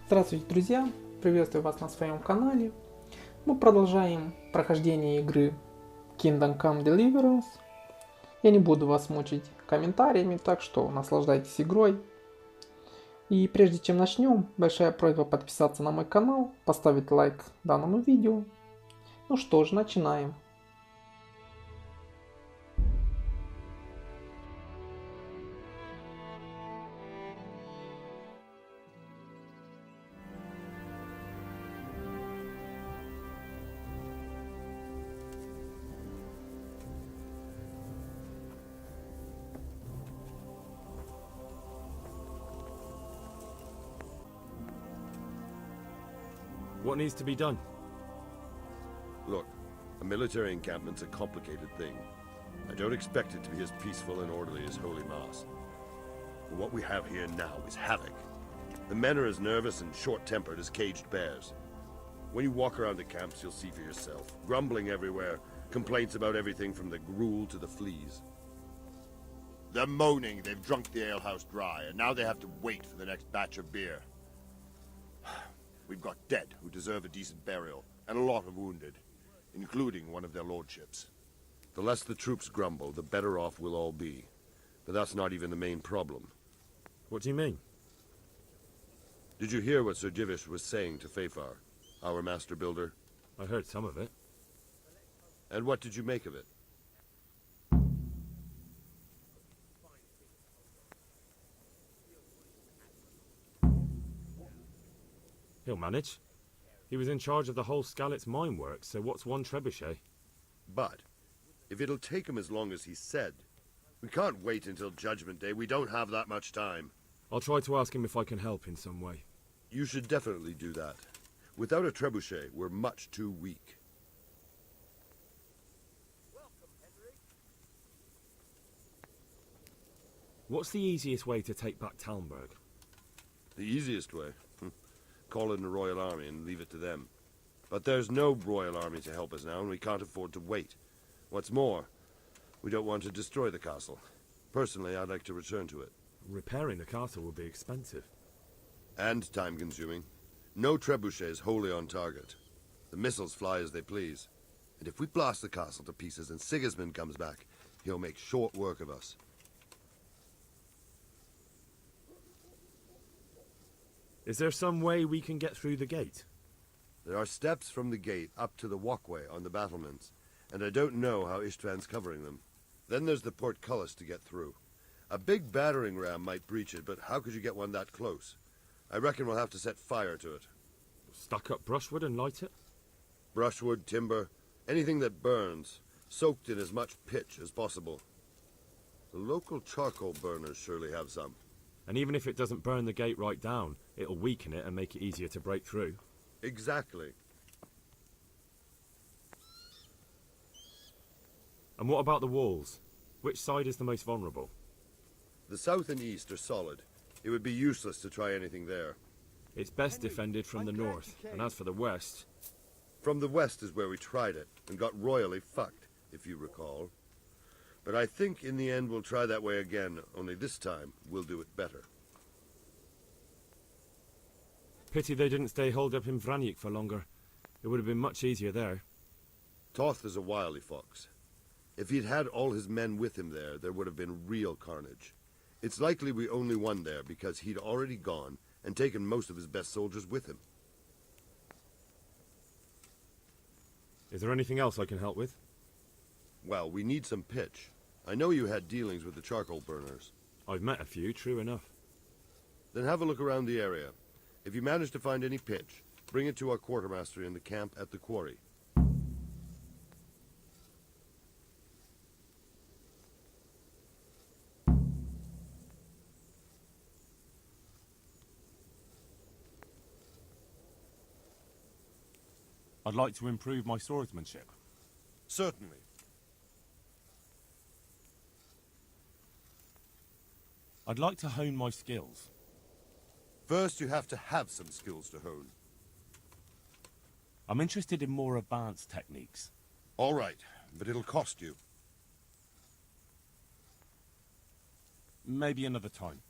Здравствуйте, друзья! Приветствую вас на своем канале. Мы продолжаем прохождение игры Kingdom Come Deliverance. Я не буду вас мучить комментариями, так что наслаждайтесь игрой. И прежде чем начнем, большая просьба подписаться на мой канал, поставить лайк данному видео. Ну что ж, начинаем. What needs to be done? Look, a military encampment's a complicated thing. I don't expect it to be as peaceful and orderly as Holy Mass. But what we have here now is havoc. The men are as nervous and short-tempered as caged bears. When you walk around the camps, you'll see for yourself. Grumbling everywhere, complaints about everything from the gruel to the fleas. They're moaning they've drunk the alehouse dry, and now they have to wait for the next batch of beer. We've got dead who deserve a decent burial, and a lot of wounded, including one of their lordships. The less the troops grumble, the better off we'll all be. But that's not even the main problem. What do you mean? Did you hear what Sir Divish was saying to Fafar, our master builder? I heard some of it. And what did you make of it? He'll manage. He was in charge of the whole Skalitz mine works, so what's one trebuchet? But, if it'll take him as long as he said, we can't wait until Judgment Day. We don't have that much time. I'll try to ask him if I can help in some way. You should definitely do that. Without a trebuchet, we're much too weak. What's the easiest way to take back Talmberg? The easiest way? Call in the Royal Army and leave it to them. But there's no Royal Army to help us now, and we can't afford to wait. What's more, we don't want to destroy the castle. Personally, I'd like to return to it. Repairing the castle will be expensive. And time-consuming. No trebuchets wholly on target. The missiles fly as they please. And if we blast the castle to pieces and Sigismund comes back, he'll make short work of us. Is there some way we can get through the gate? There are steps from the gate up to the walkway on the battlements, and I don't know how Istvan's covering them. Then there's the portcullis to get through. A big battering ram might breach it, but how could you get one that close? I reckon we'll have to set fire to it. Stuck up brushwood and light it? Brushwood, timber, anything that burns, soaked in as much pitch as possible. The local charcoal burners surely have some. And even if it doesn't burn the gate right down, it'll weaken it and make it easier to break through. Exactly. And what about the walls? Which side is the most vulnerable? The south and east are solid. It would be useless to try anything there. It's best defended from the north, and as for the west... From the west is where we tried it, and got royally fucked, if you recall. But I think in the end we'll try that way again, only this time we'll do it better. Pity they didn't stay holed up in Vranic for longer. It would have been much easier there. Toth is a wily fox. If he'd had all his men with him there would have been real carnage. It's likely we only won there because he'd already gone and taken most of his best soldiers with him. Is there anything else I can help with? Well, we need some pitch. I know you had dealings with the charcoal burners. I've met a few, true enough. Then have a look around the area. If you manage to find any pitch, bring it to our quartermaster in the camp at the quarry. I'd like to improve my swordsmanship. Certainly. I'd like to hone my skills. First, you have to have some skills to hone. I'm interested in more advanced techniques. All right, but it'll cost you. Maybe another time.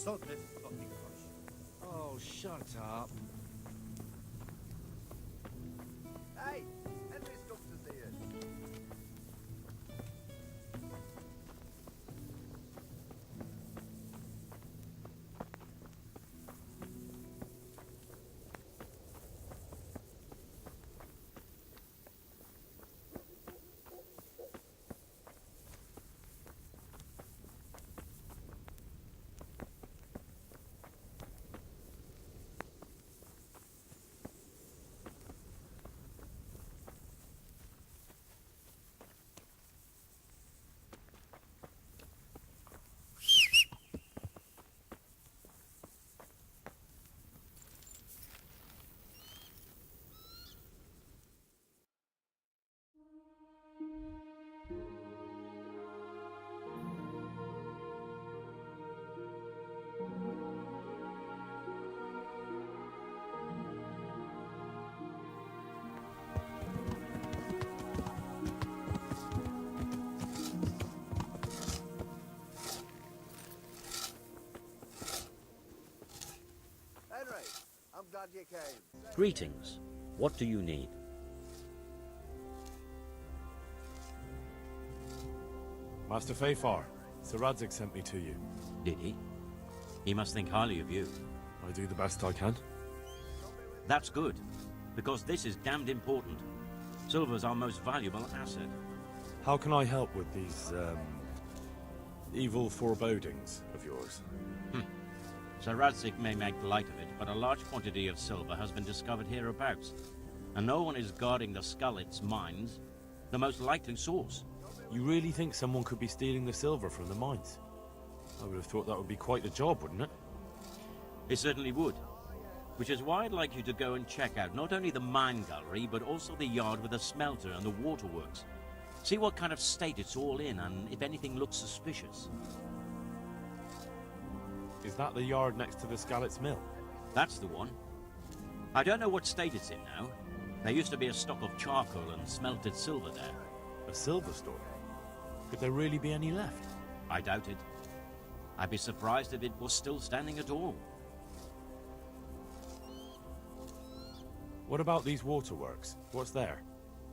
Sod this fucking push. Oh, shut up. Hey, Henry's come to see us. Henry, I'm glad you came. Greetings. What do you need? Master Fayfar, Sir Radzig sent me to you. Did he? He must think highly of you. I do the best I can. That's good, because this is damned important. Silver's our most valuable asset. How can I help with these, evil forebodings of yours? Sir Radzig may make light of it, but a large quantity of silver has been discovered hereabouts, and no one is guarding the Skullets' mines, the most likely source. You really think someone could be stealing the silver from the mines? I would have thought that would be quite a job, wouldn't it? It certainly would. Which is why I'd like you to go and check out not only the mine gallery, but also the yard with the smelter and the waterworks. See what kind of state it's all in, and if anything looks suspicious. Is that the yard next to the Skalitz mill? That's the one. I don't know what state it's in now. There used to be a stock of charcoal and smelted silver there. A silver store? Could there really be any left? I doubt it. I'd be surprised if it was still standing at all. What about these waterworks? What's there?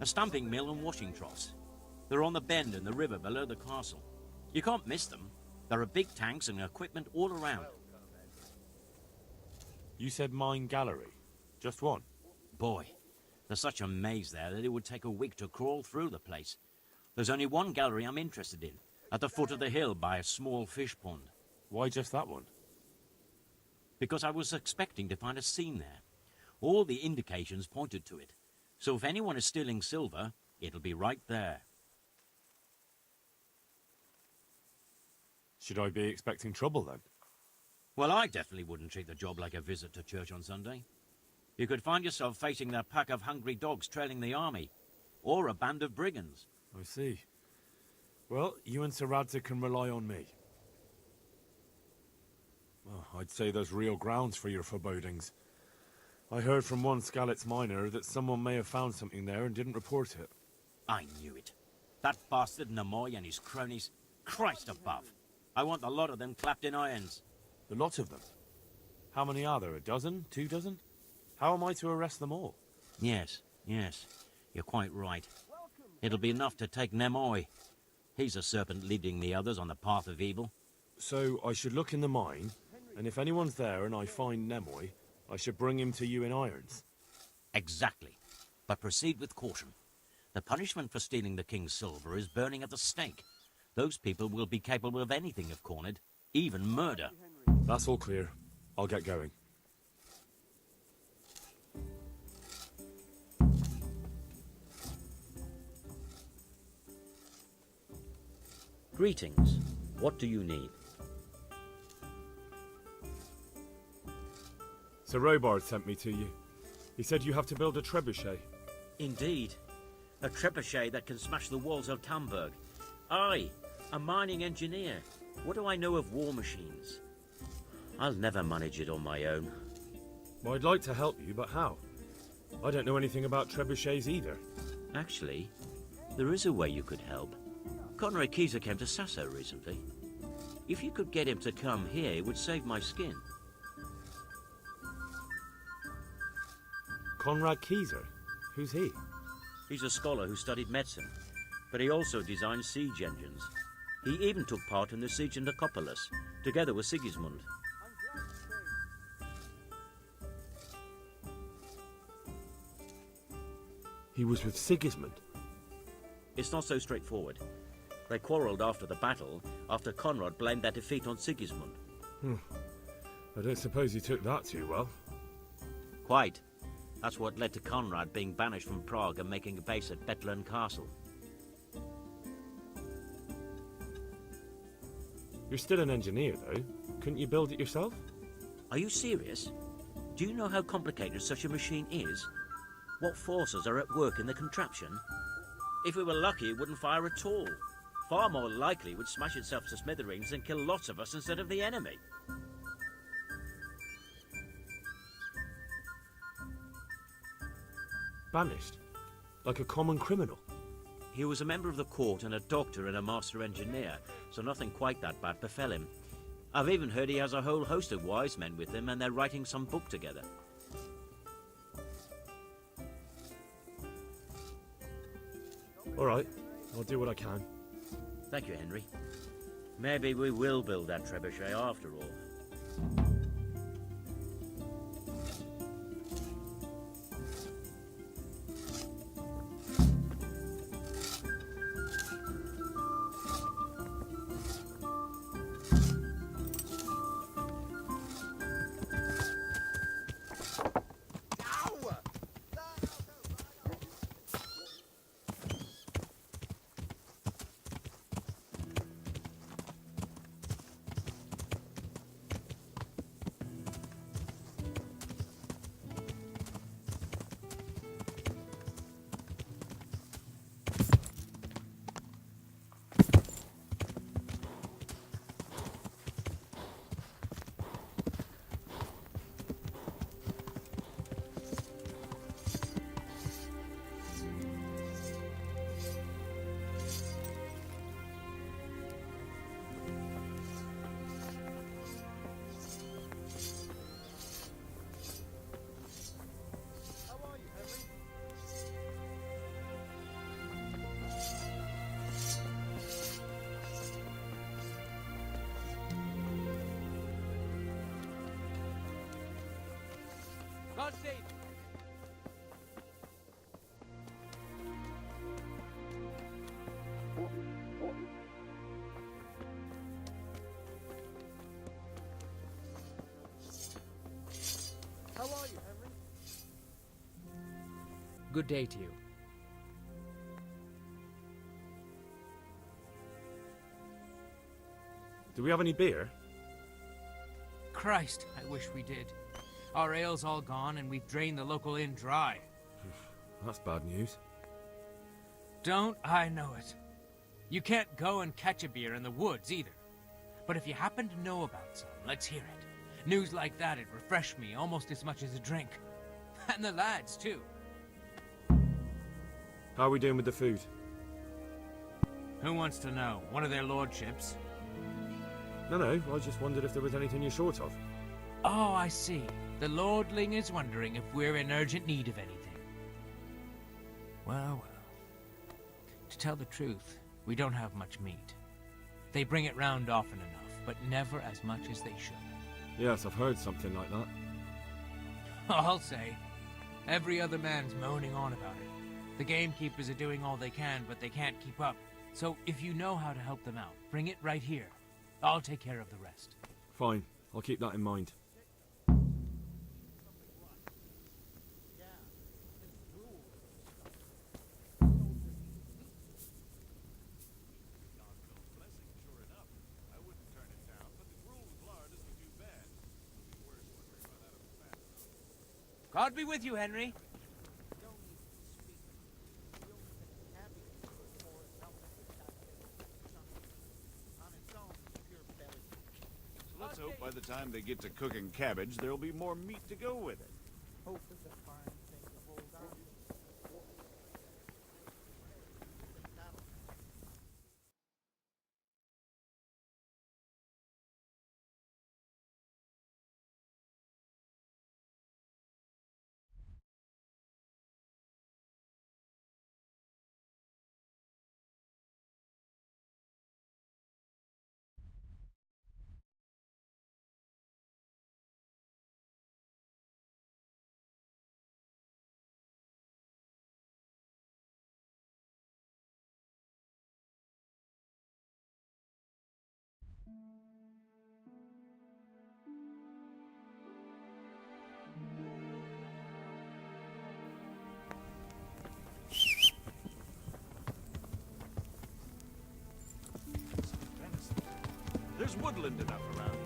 A stamping mill and washing troughs. They're on the bend in the river below the castle. You can't miss them. There are big tanks and equipment all around. You said mine gallery. Just one? Boy, there's such a maze there that it would take a week to crawl through the place. There's only one gallery I'm interested in, at the foot of the hill by a small fish pond. Why just that one? Because I was expecting to find a scene there. All the indications pointed to it. So if anyone is stealing silver, it'll be right there. Should I be expecting trouble then? Well, I definitely wouldn't treat the job like a visit to church on Sunday. You could find yourself facing a pack of hungry dogs trailing the army, or a band of brigands. I see. Well, you and Sir Radzig can rely on me. Well, I'd say there's real grounds for your forebodings. I heard from one Skalitz miner that someone may have found something there and didn't report it. I knew it. That bastard Namoy and his cronies. Christ above. I want the lot of them clapped in irons. The lot of them? How many are there? A dozen? 2 dozen? How am I to arrest them all? Yes. You're quite right. It'll be enough to take Nemoy. He's a serpent leading the others on the path of evil. So I should look in the mine, and if anyone's there and I find Nemoy, I should bring him to you in irons. Exactly. But proceed with caution. The punishment for stealing the king's silver is burning at the stake. Those people will be capable of anything if cornered, even murder. That's all clear. I'll get going. Greetings. What do you need? Sir Robard sent me to you. He said you have to build a trebuchet. Indeed. A trebuchet that can smash the walls of Tamburg. I, a mining engineer. What do I know of war machines? I'll never manage it on my own. Well, I'd like to help you, but how? I don't know anything about trebuchets either. Actually, there is a way you could help. Conrad Keyser came to Sasso recently. If you could get him to come here, it would save my skin. Conrad Keyser? Who's he? He's a scholar who studied medicine, but he also designed siege engines. He even took part in the siege of Nicopolis, together with Sigismund. He was with Sigismund? It's not so straightforward. They quarrelled after the battle, after Conrad blamed their defeat on Sigismund. I don't suppose he took that too well. Quite. That's what led to Conrad being banished from Prague and making a base at Bethlen Castle. You're still an engineer, though. Couldn't you build it yourself? Are you serious? Do you know how complicated such a machine is? What forces are at work in the contraption? If we were lucky, it wouldn't fire at all. Far more likely it would smash itself to smithereens and kill lots of us instead of the enemy. Banished? Like a common criminal? He was a member of the court and a doctor and a master engineer, so nothing quite that bad befell him. I've even heard he has a whole host of wise men with him and they're writing some book together. All right, I'll do what I can. Thank you, Henry. Maybe we will build that trebuchet after all. God save you. How are you, Henry? Good day to you. Do we have any beer? Christ, I wish we did. Our ale's all gone and we've drained the local inn dry. That's bad news. Don't I know it? You can't go and catch a beer in the woods either. But if you happen to know about some, let's hear it. News like that'd refresh me almost as much as a drink. And the lads, too. How are we doing with the food? Who wants to know? One of their lordships? No, I just wondered if there was anything you're short of. Oh, I see. The lordling is wondering if we're in urgent need of anything. Well. To tell the truth, we don't have much meat. They bring it round often enough, but never as much as they should. Yes, I've heard something like that. I'll say. Every other man's moaning on about it. The gamekeepers are doing all they can, but they can't keep up. So if you know how to help them out, bring it right here. I'll take care of the rest. Fine, I'll keep that in mind. God be with you, Henry. Let's hope by the time they get to cooking cabbage, there'll be more meat to go with it. Hope is a fine thing to hold on to. woodland enough around here.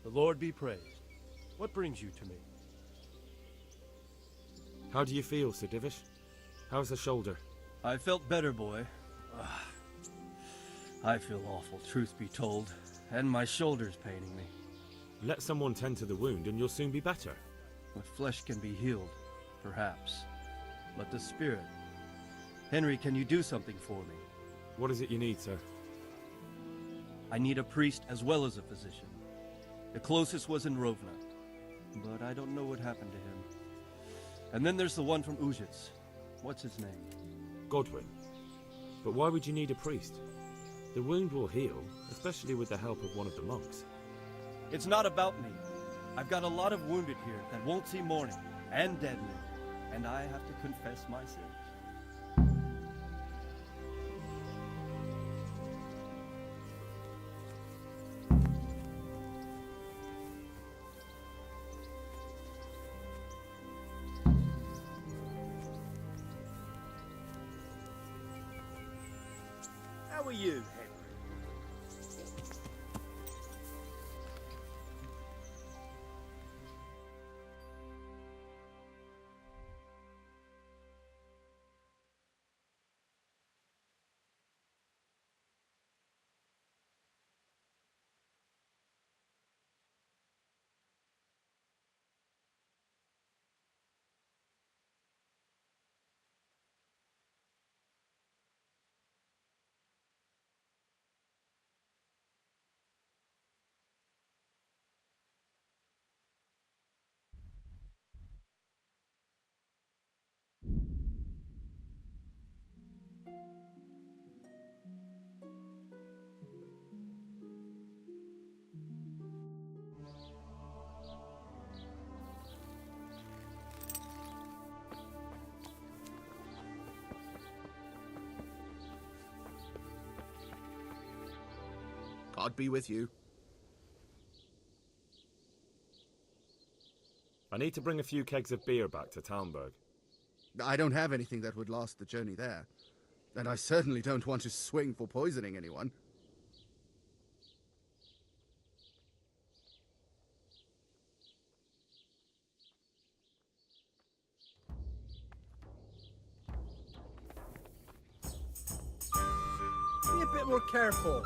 The Lord be praised. What brings you to me? How do you feel, Sir Divish? How's the shoulder? I felt better, boy. I feel awful, truth be told, and my shoulder's paining me. Let someone tend to the wound and you'll soon be better. The flesh can be healed, perhaps, but the spirit... Henry, can you do something for me? What is it you need, sir? I need a priest as well as a physician. The closest was in Rovna, but I don't know what happened to him. And then there's the one from Ujits. What's his name? Godwin. But why would you need a priest? The wound will heal, especially with the help of one of the monks. It's not about me. I've got a lot of wounded here that won't see morning, and dead men, and I have to confess my sins. How are you, Henry? God be with you. I need to bring a few kegs of beer back to Talmberg. I don't have anything that would last the journey there. And I certainly don't want to swing for poisoning anyone. Be a bit more careful.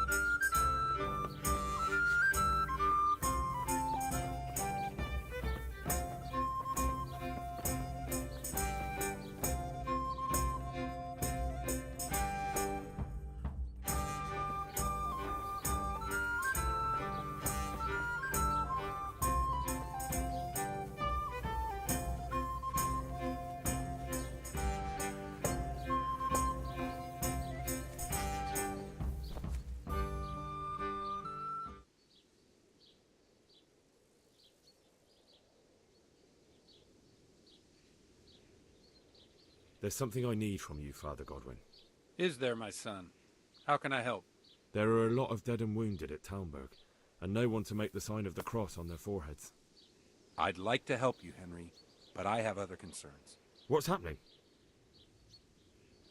There's something I need from you, Father Godwin. Is there, my son? How can I help? There are a lot of dead and wounded at Talmberg, and no one to make the sign of the cross on their foreheads. I'd like to help you, Henry, but I have other concerns. What's happening?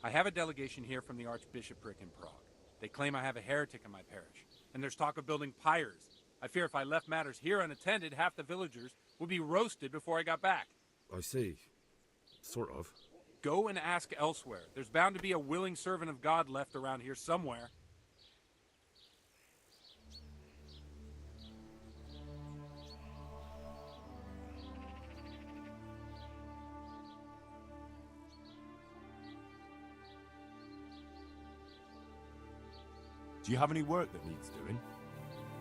I have a delegation here from the Archbishopric in Prague. They claim I have a heretic in my parish, and there's talk of building pyres. I fear if I left matters here unattended, half the villagers would be roasted before I got back. I see. Sort of. Go and ask elsewhere. There's bound to be a willing servant of God left around here somewhere. Do you have any work that needs doing?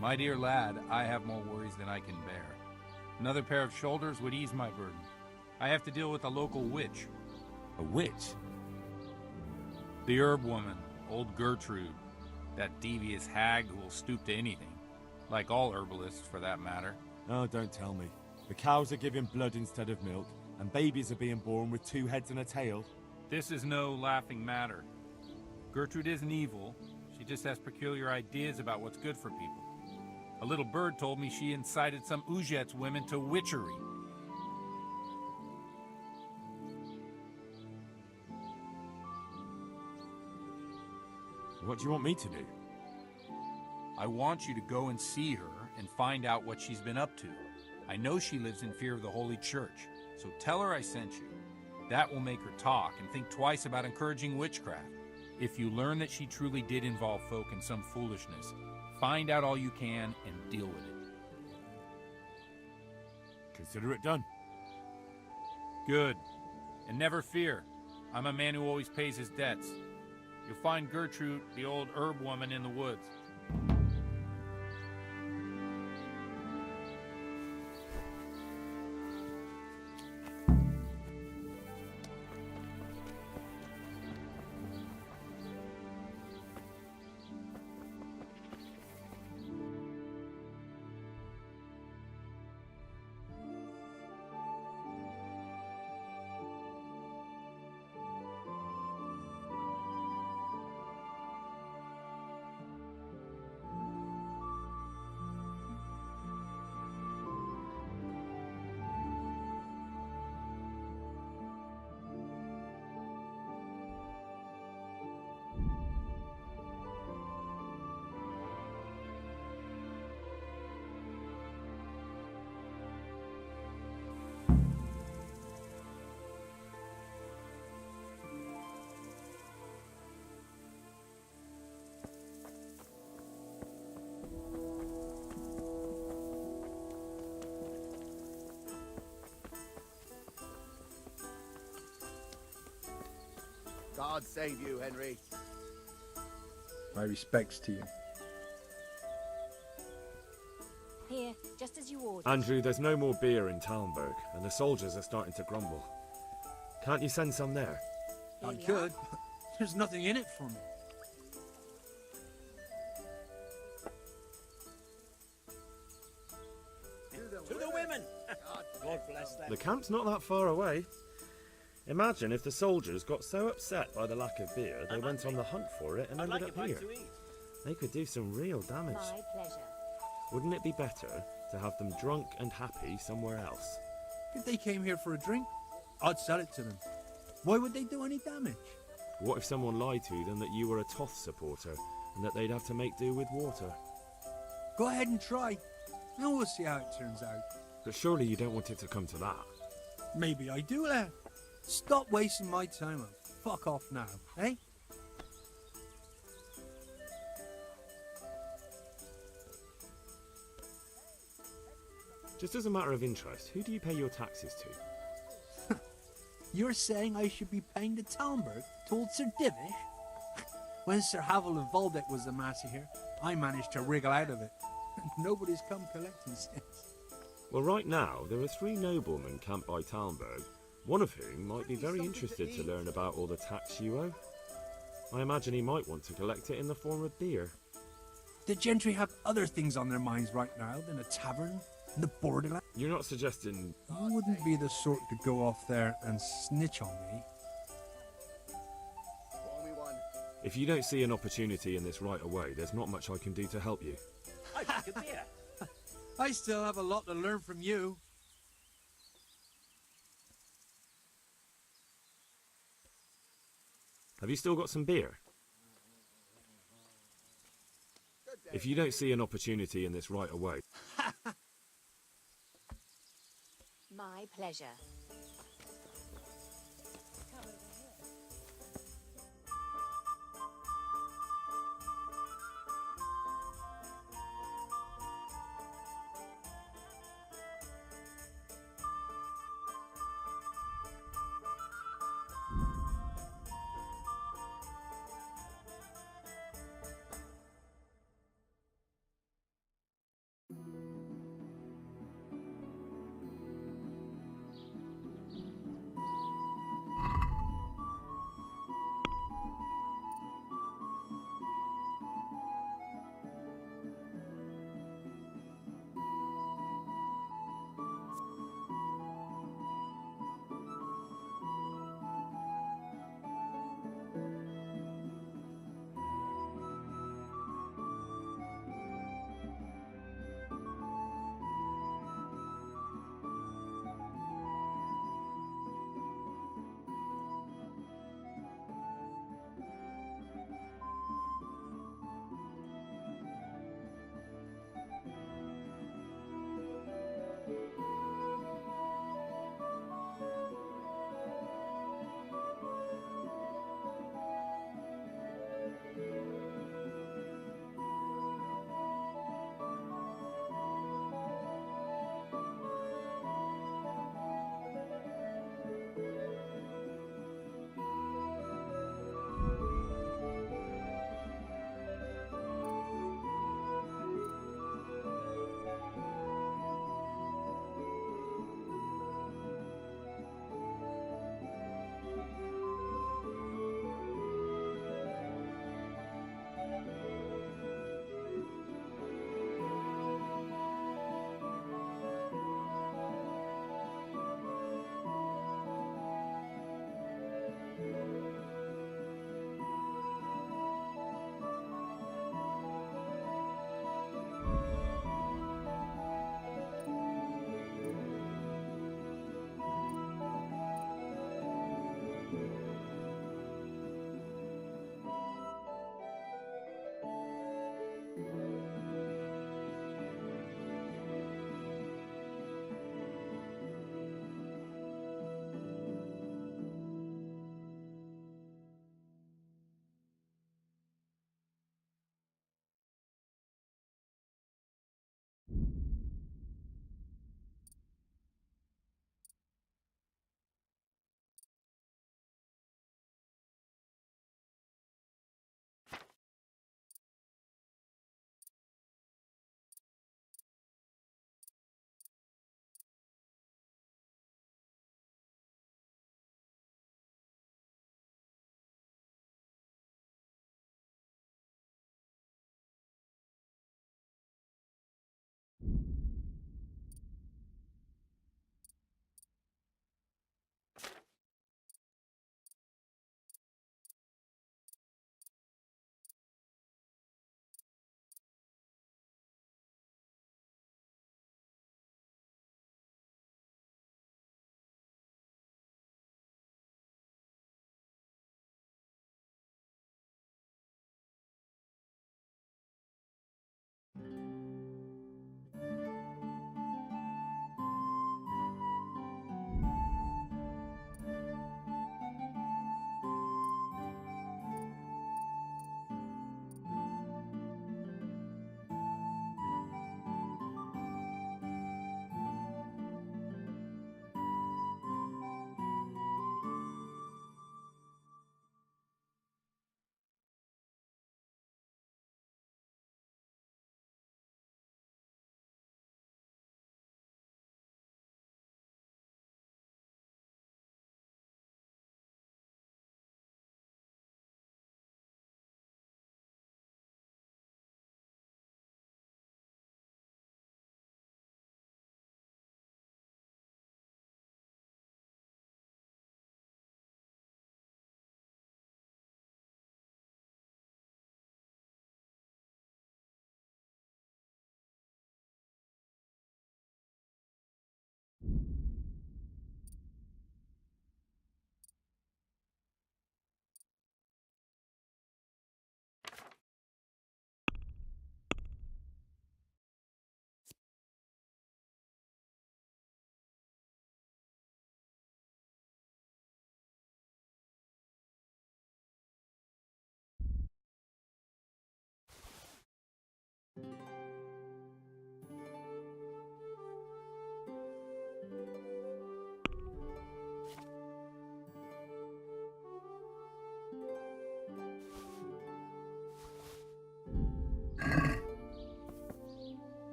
My dear lad, I have more worries than I can bear. Another pair of shoulders would ease my burden. I have to deal with a local witch. A witch? The herb woman, old Gertrude. That devious hag who will stoop to anything. Like all herbalists, for that matter. Oh, don't tell me. The cows are giving blood instead of milk, and babies are being born with 2 heads and a tail. This is no laughing matter. Gertrude isn't evil. She just has peculiar ideas about what's good for people. A little bird told me she incited some Uzhets women to witchery. What do you want me to do? I want you to go and see her and find out what she's been up to. I know she lives in fear of the Holy Church, so tell her I sent you. That will make her talk and think twice about encouraging witchcraft. If you learn that she truly did involve folk in some foolishness, find out all you can and deal with it. Consider it done. Good. And never fear. I'm a man who always pays his debts. You'll find Gertrude, the old herb woman, in the woods. God save you, Henry. My respects to you. Here, just as you ordered. Andrew, there's no more beer in Talmberg, and the soldiers are starting to grumble. Can't you send some there? I could. There's nothing in it for me. To the women! God bless them. The camp's not that far away. Imagine if the soldiers got so upset by the lack of beer, they went on the hunt for it and ended up here. They could do some real damage. My pleasure. Wouldn't it be better to have them drunk and happy somewhere else? If they came here for a drink, I'd sell it to them. Why would they do any damage? What if someone lied to them that you were a Toth supporter and that they'd have to make do with water? Go ahead and try, and we'll see how it turns out. But surely you don't want it to come to that. Maybe I do, lad. Stop wasting my time and fuck off now, eh? Just as a matter of interest, who do you pay your taxes to? You're saying I should be paying the Talmberg to old Sir Divish? When Sir Havel of Waldeck was the master here, I managed to wriggle out of it. Nobody's come collecting since. Well, right now, there are 3 noblemen camped by Talmberg, one of whom might be very interested to learn about all the tax you owe. I imagine he might want to collect it in the form of beer. The gentry have other things on their minds right now than a tavern in the borderland. You're not suggesting... You wouldn't be the sort to go off there and snitch on me. If you don't see an opportunity in this right away, there's not much I can do to help you. I drink a beer. I still have a lot to learn from you. Have you still got some beer? If you don't see an opportunity in this right away... My pleasure.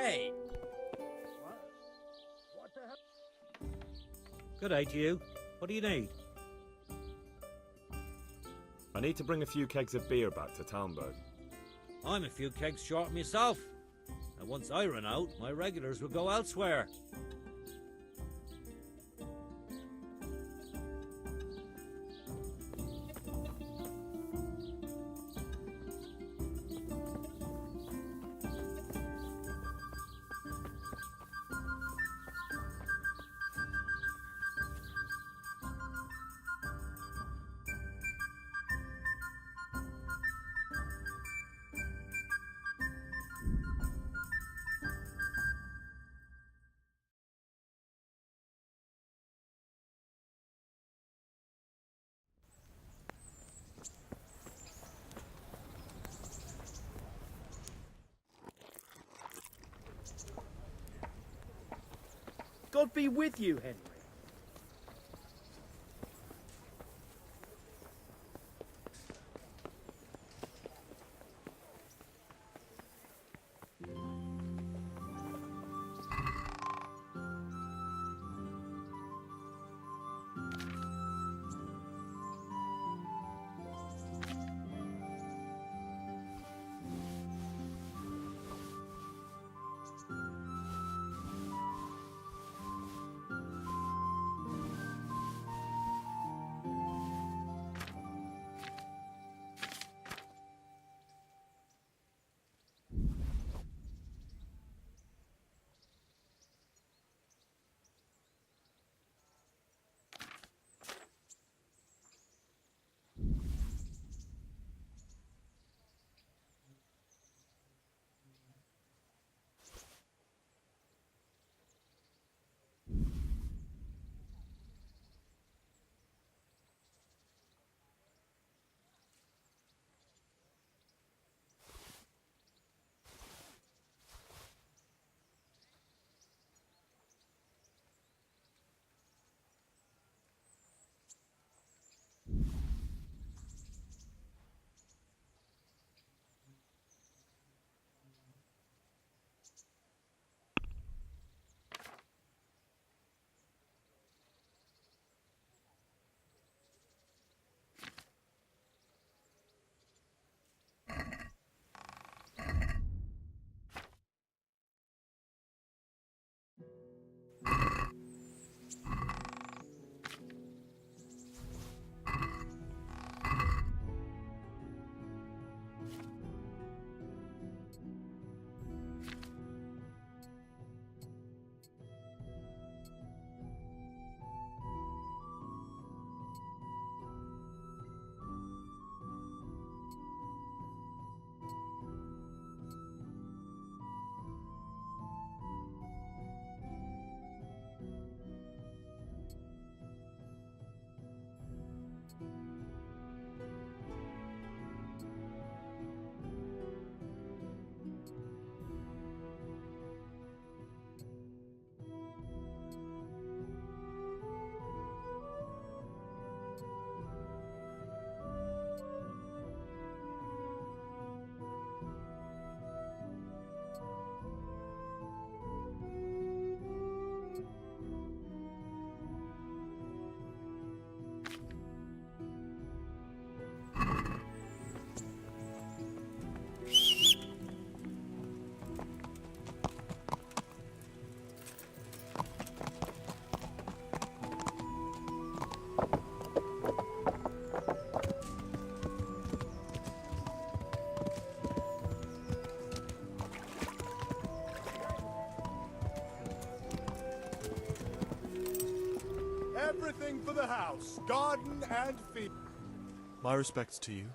Hey! What the hell? Good day to you. What do you need? I need to bring a few kegs of beer back to Talmberg. I'm a few kegs short myself. And once I run out, my regulars will go elsewhere. God be with you, Henry. Everything for the house, garden and field. My respects to you.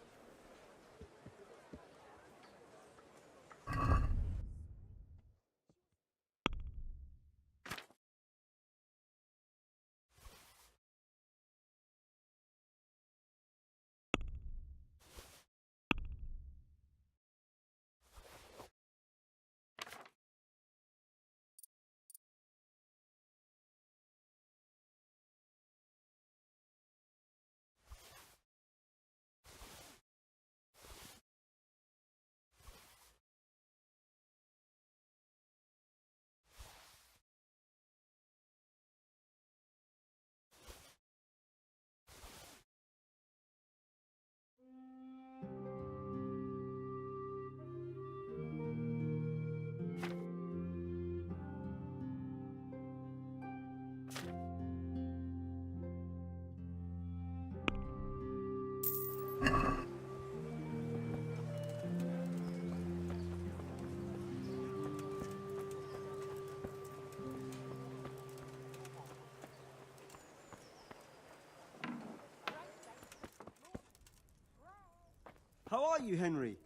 are you, Henry?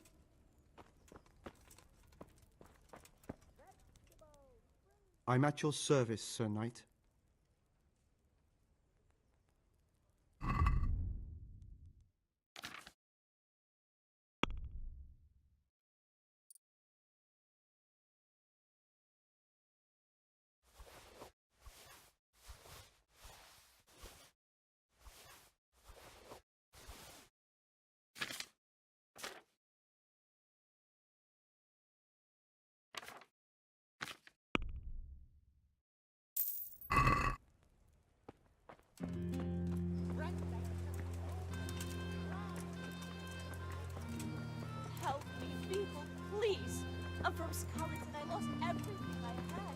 I'm at your service, Sir Knight. Help me, people, please. I'm from Scotland and I lost everything I had.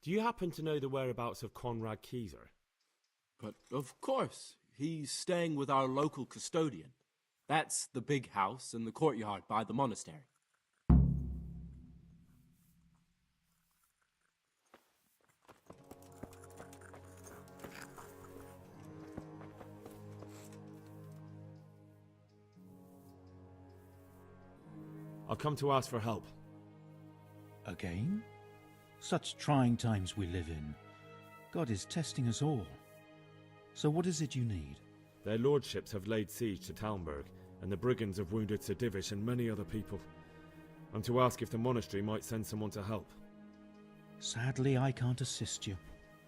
Do you happen to know the whereabouts of Conrad Keyser? But of course, he's staying with our local custodian. That's the big house in the courtyard by the monastery. I'll come to ask for help. Again? Such trying times we live in. God is testing us all. So what is it you need? Their lordships have laid siege to Talmberg, and the brigands have wounded Sir Divish and many other people. I'm to ask if the monastery might send someone to help. Sadly, I can't assist you.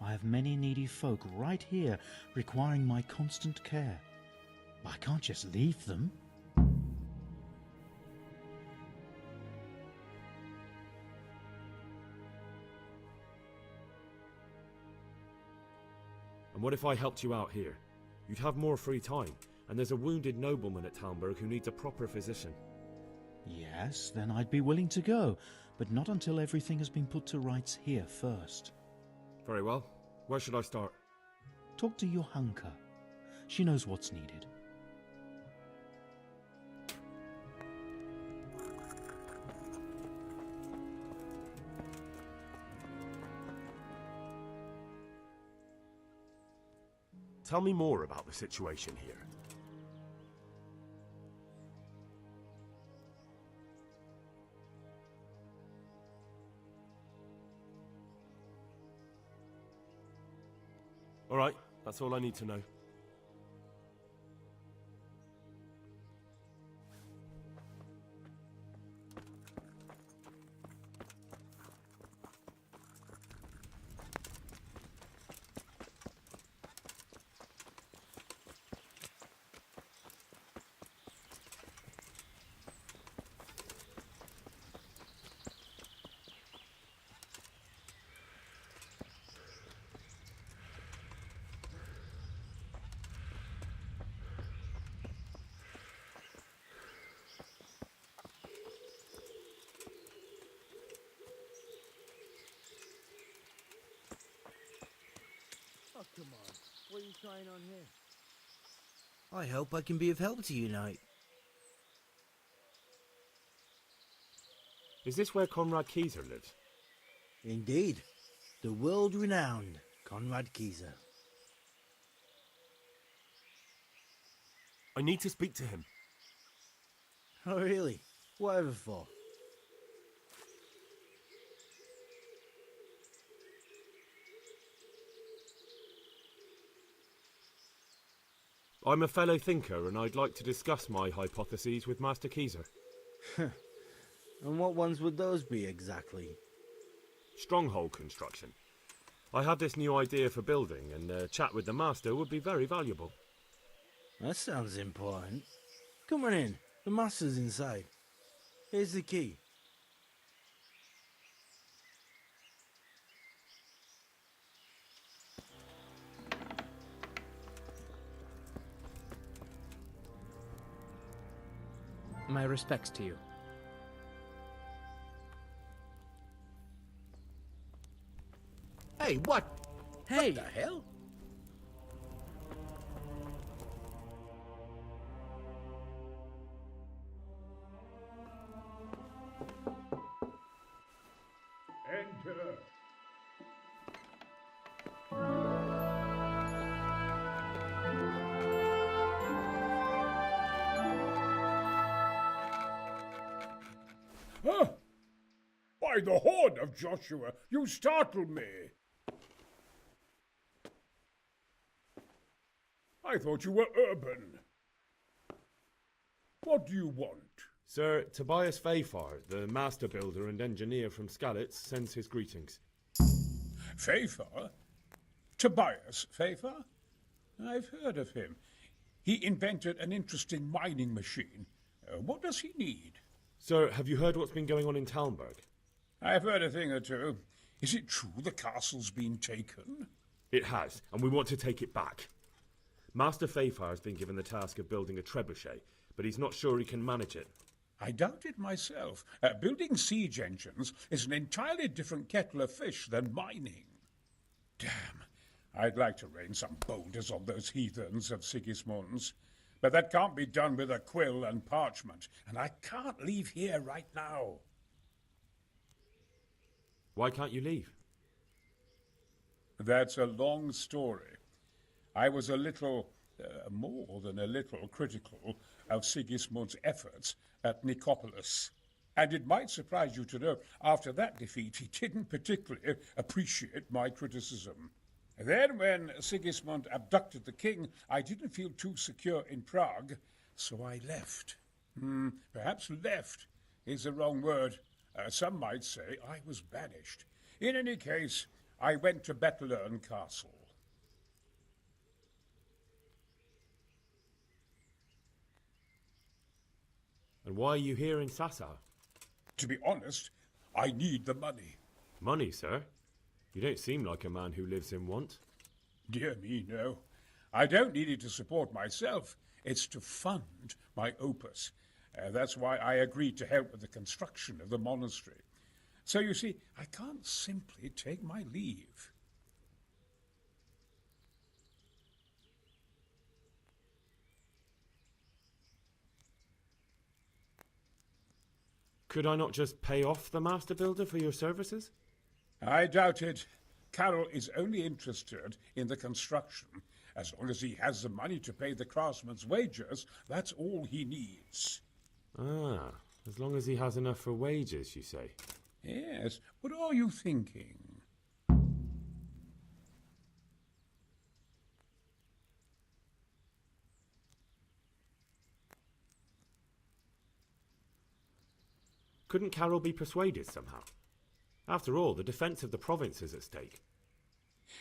I have many needy folk right here requiring my constant care. I can't just leave them. And what if I helped you out here? You'd have more free time, and there's a wounded nobleman at Talmberg who needs a proper physician. Yes, then I'd be willing to go, but not until everything has been put to rights here first. Very well. Where should I start? Talk to Johanka. She knows what's needed. Tell me more about the situation here. All right, that's all I need to know. Oh, come on. What are you trying on here? I hope I can be of help to you, Knight. Is this where Conrad Keyser lives? Indeed. The world-renowned Conrad Keyser. I need to speak to him. Oh, really? Whatever for? I'm a fellow thinker and I'd like to discuss my hypotheses with Master Keyser. And what ones would those be exactly? Stronghold construction. I have this new idea for building and a chat with the Master would be very valuable. That sounds important. Come on in. The Master's inside. Here's the key. My respects to you. Hey, what? Hey! What the hell? Enter. Huh? By the horn of Joshua, you startled me. I thought you were urban. What do you want? Sir, Tobias Fayfar, the master builder and engineer from Skalitz, sends his greetings. Fayfar? Tobias Fayfar? I've heard of him. He invented an interesting mining machine. What does he need? Sir, have you heard what's been going on in Talmberg? I've heard a thing or two. Is it true the castle's been taken? It has, and we want to take it back. Master Fayfar has been given the task of building a trebuchet, but he's not sure he can manage it. I doubt it myself. Building siege engines is an entirely different kettle of fish than mining. Damn, I'd like to rain some boulders on those heathens of Sigismund's. But that can't be done with a quill and parchment, and I can't leave here right now. Why can't you leave? That's a long story. I was a little, more than a little, critical of Sigismund's efforts at Nicopolis. And it might surprise you to know, after that defeat, he didn't particularly appreciate my criticism. Then, when Sigismund abducted the king, I didn't feel too secure in Prague, so I left. Perhaps left is the wrong word. Some might say I was banished. In any case, I went to Bettelern Castle. And why are you here in Sassa? To be honest, I need the money. Money, sir? You don't seem like a man who lives in want. Dear me, no. I don't need it to support myself. It's to fund my opus. That's why I agreed to help with the construction of the monastery. So you see, I can't simply take my leave. Could I not just pay off the master builder for your services? I doubt it. Carol is only interested in the construction. As long as he has the money to pay the craftsman's wages, that's all he needs. Ah, as long as he has enough for wages, you say? Yes. What are you thinking? Couldn't Carol be persuaded somehow? After all, the defence of the province is at stake.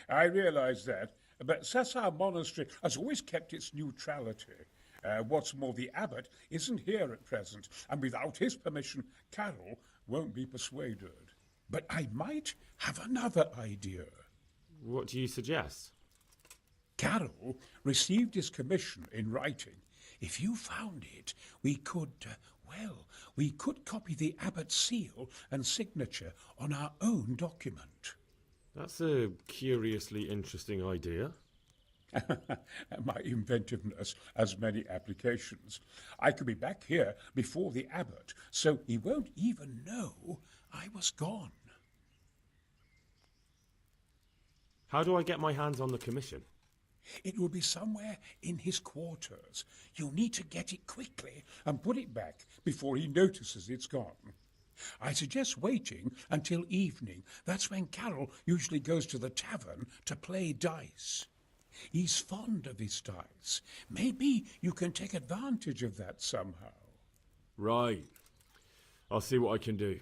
I realize that, but Sassa Monastery has always kept its neutrality. What's more, the abbot isn't here at present, and without his permission, Carol won't be persuaded. But I might have another idea. What do you suggest? Carol received his commission in writing. If you found it, we could, we could copy the abbot's seal and signature on our own document. That's a curiously interesting idea. My inventiveness has many applications. I could be back here before the abbot, so he won't even know I was gone. How do I get my hands on the commission? It will be somewhere in his quarters. You'll need to get it quickly and put it back before he notices it's gone. I suggest waiting until evening. That's when Carol usually goes to the tavern to play dice. He's fond of his dice. Maybe you can take advantage of that somehow. Right. I'll see what I can do.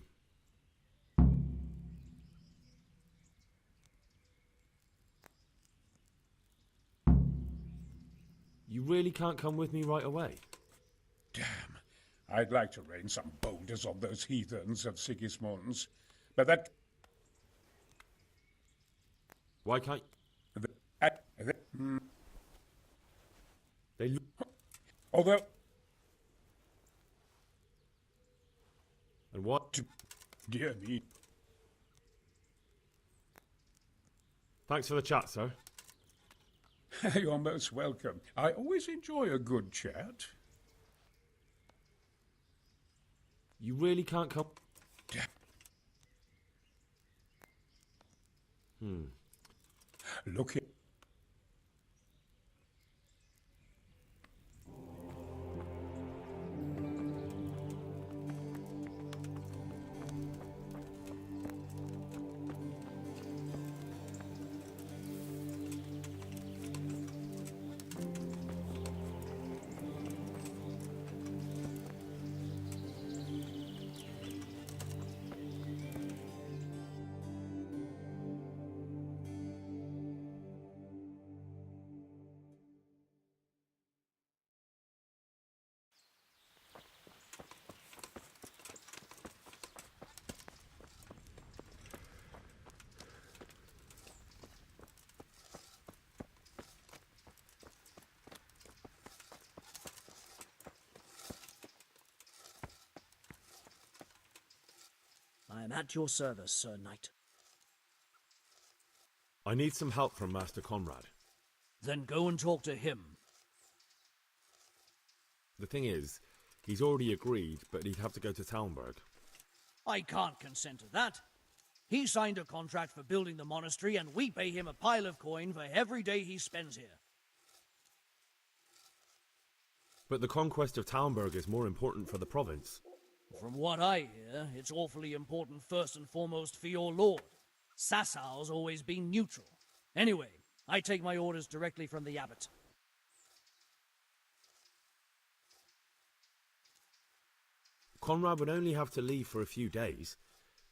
You really can't come with me right away? Damn. I'd like to rain some boulders on those heathens of Sigismund's. But that... Why can't... They look... Although... And what? Dear me. Thanks for the chat, sir. You're most welcome. I always enjoy a good chat. You really can't come... Look here. I am at your service, Sir Knight. I need some help from Master Conrad. Then go and talk to him. The thing is, he's already agreed, but he'd have to go to Talmberg. I can't consent to that. He signed a contract for building the monastery, and we pay him a pile of coin for every day he spends here. But the conquest of Talmberg is more important for the province. From what I hear, it's awfully important first and foremost for your lord. Sassau's always been neutral. Anyway, I take my orders directly from the abbot. Conrad would only have to leave for a few days.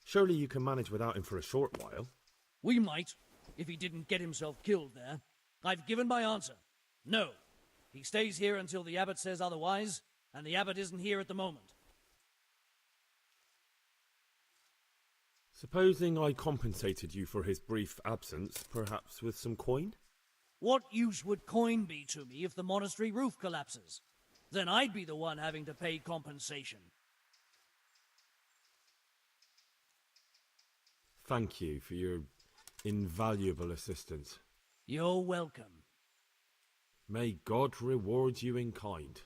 Surely you can manage without him for a short while. We might, if he didn't get himself killed there. I've given my answer. No. He stays here until the abbot says otherwise, and the abbot isn't here at the moment. Supposing I compensated you for his brief absence, perhaps with some coin? What use would coin be to me if the monastery roof collapses? Then I'd be the one having to pay compensation. Thank you for your invaluable assistance. You're welcome. May God reward you in kind.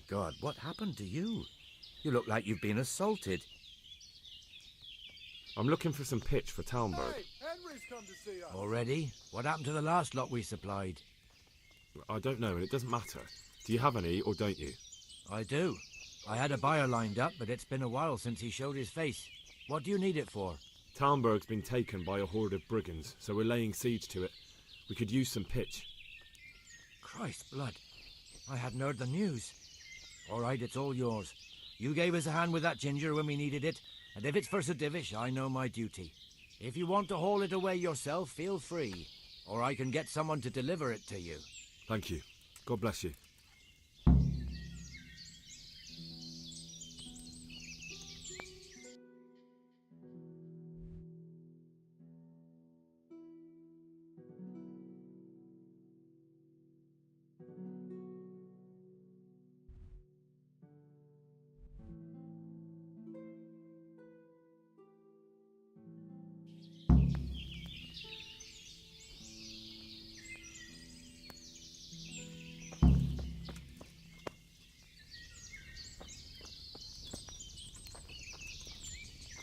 God, what happened to you? You look like you've been assaulted. I'm looking for some pitch for Talmberg. Hey, Henry's come to see us. Already? What happened to the last lot we supplied? I don't know, and it doesn't matter. Do you have any, or don't you? I do. I had a buyer lined up, but it's been a while since he showed his face. What do you need it for? Talmberg's been taken by a horde of brigands, so we're laying siege to it. We could use some pitch. Christ blood. I hadn't heard the news. All right, it's all yours. You gave us a hand with that ginger when we needed it, and if it's for Sir Divish, I know my duty. If you want to haul it away yourself, feel free, or I can get someone to deliver it to you. Thank you. God bless you.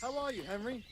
How are you, Henry?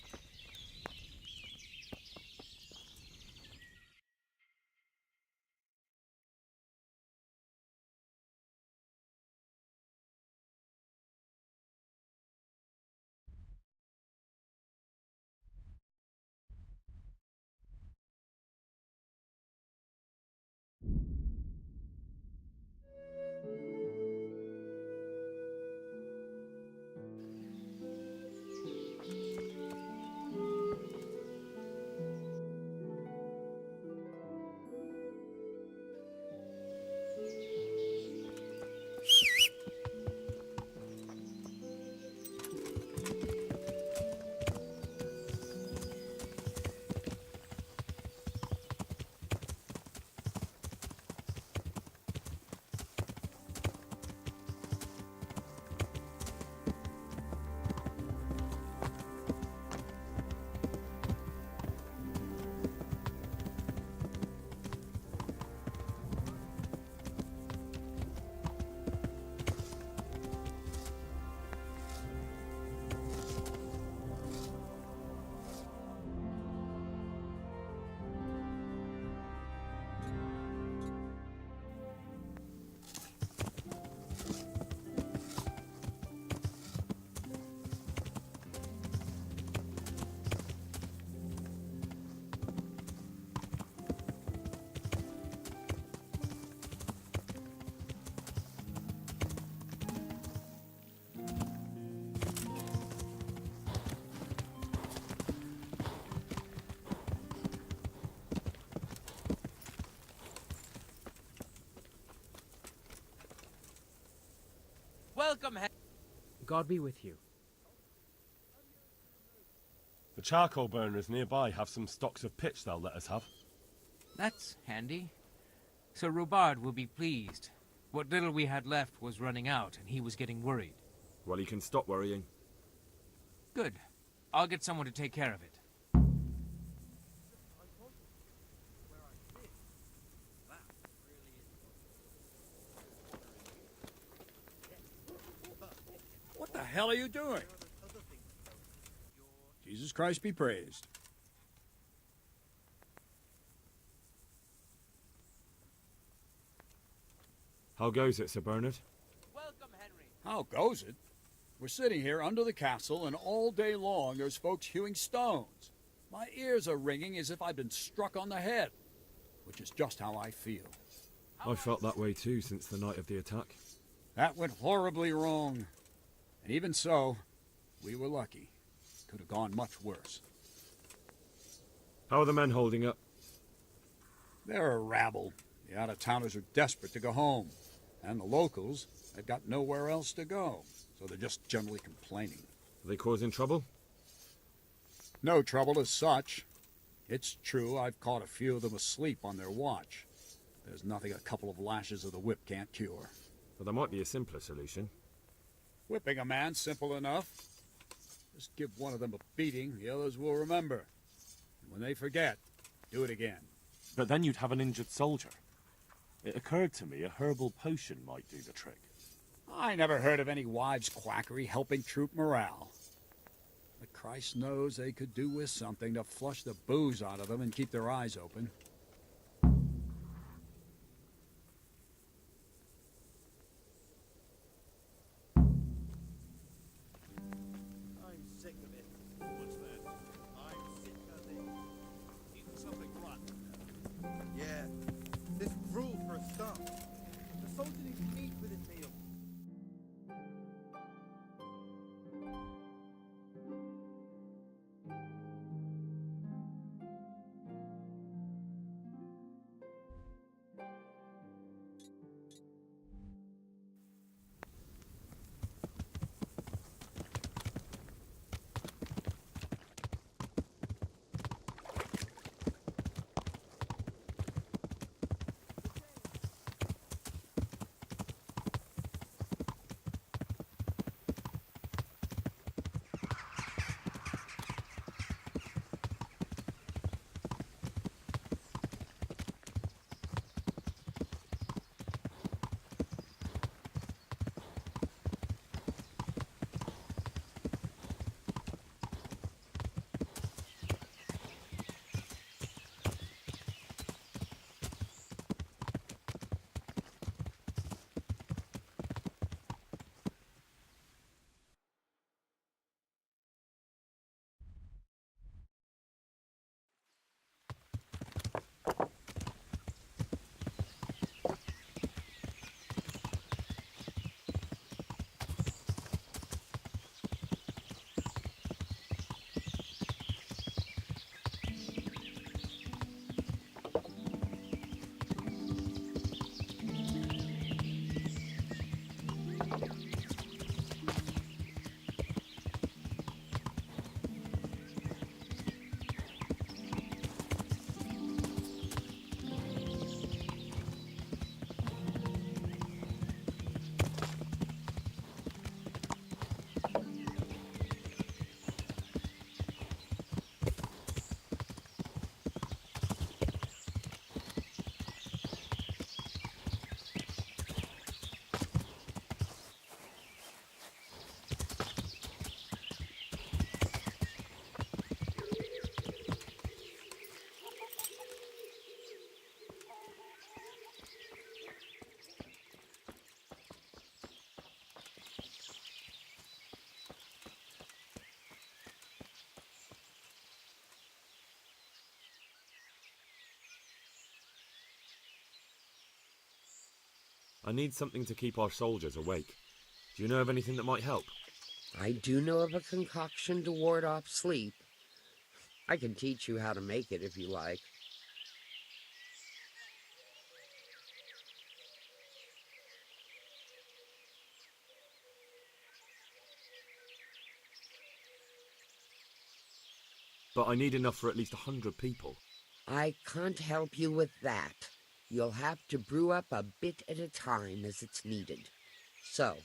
Welcome, God be with you. The charcoal burners nearby have some stocks of pitch they'll let us have. That's handy. Sir Robard will be pleased. What little we had left was running out, and he was getting worried. Well, he can stop worrying. Good. I'll get someone to take care of it. What the hell are you doing? Jesus Christ be praised. How goes it, Sir Bernard? How goes it? We're sitting here under the castle, and all day long there's folks hewing stones. My ears are ringing as if I'd been struck on the head, which is just how I feel. I felt that way too since the night of the attack. That went horribly wrong. And even so, we were lucky. Could have gone much worse. How are the men holding up? They're a rabble. The out-of-towners are desperate to go home. And the locals, they've got nowhere else to go. So they're just generally complaining. Are they causing trouble? No trouble as such. It's true I've caught a few of them asleep on their watch. There's nothing a couple of lashes of the whip can't cure. Well, there might be a simpler solution. Whipping a man, simple enough. Just give one of them a beating, the others will remember. And when they forget, do it again. But then you'd have an injured soldier. It occurred to me a herbal potion might do the trick. I never heard of any wives' quackery helping troop morale. But Christ knows they could do with something to flush the booze out of them and keep their eyes open. I'm sick of it. What's that? I'm sick of it. Eating something rotten. Yeah, this gruel for a start. The soldier needs meat with his meal. I need something to keep our soldiers awake. Do you know of anything that might help? I do know of a concoction to ward off sleep. I can teach you how to make it if you like. But I need enough for at least 100 people. I can't help you with that. You'll have to brew up a bit at a time as it's needed. So,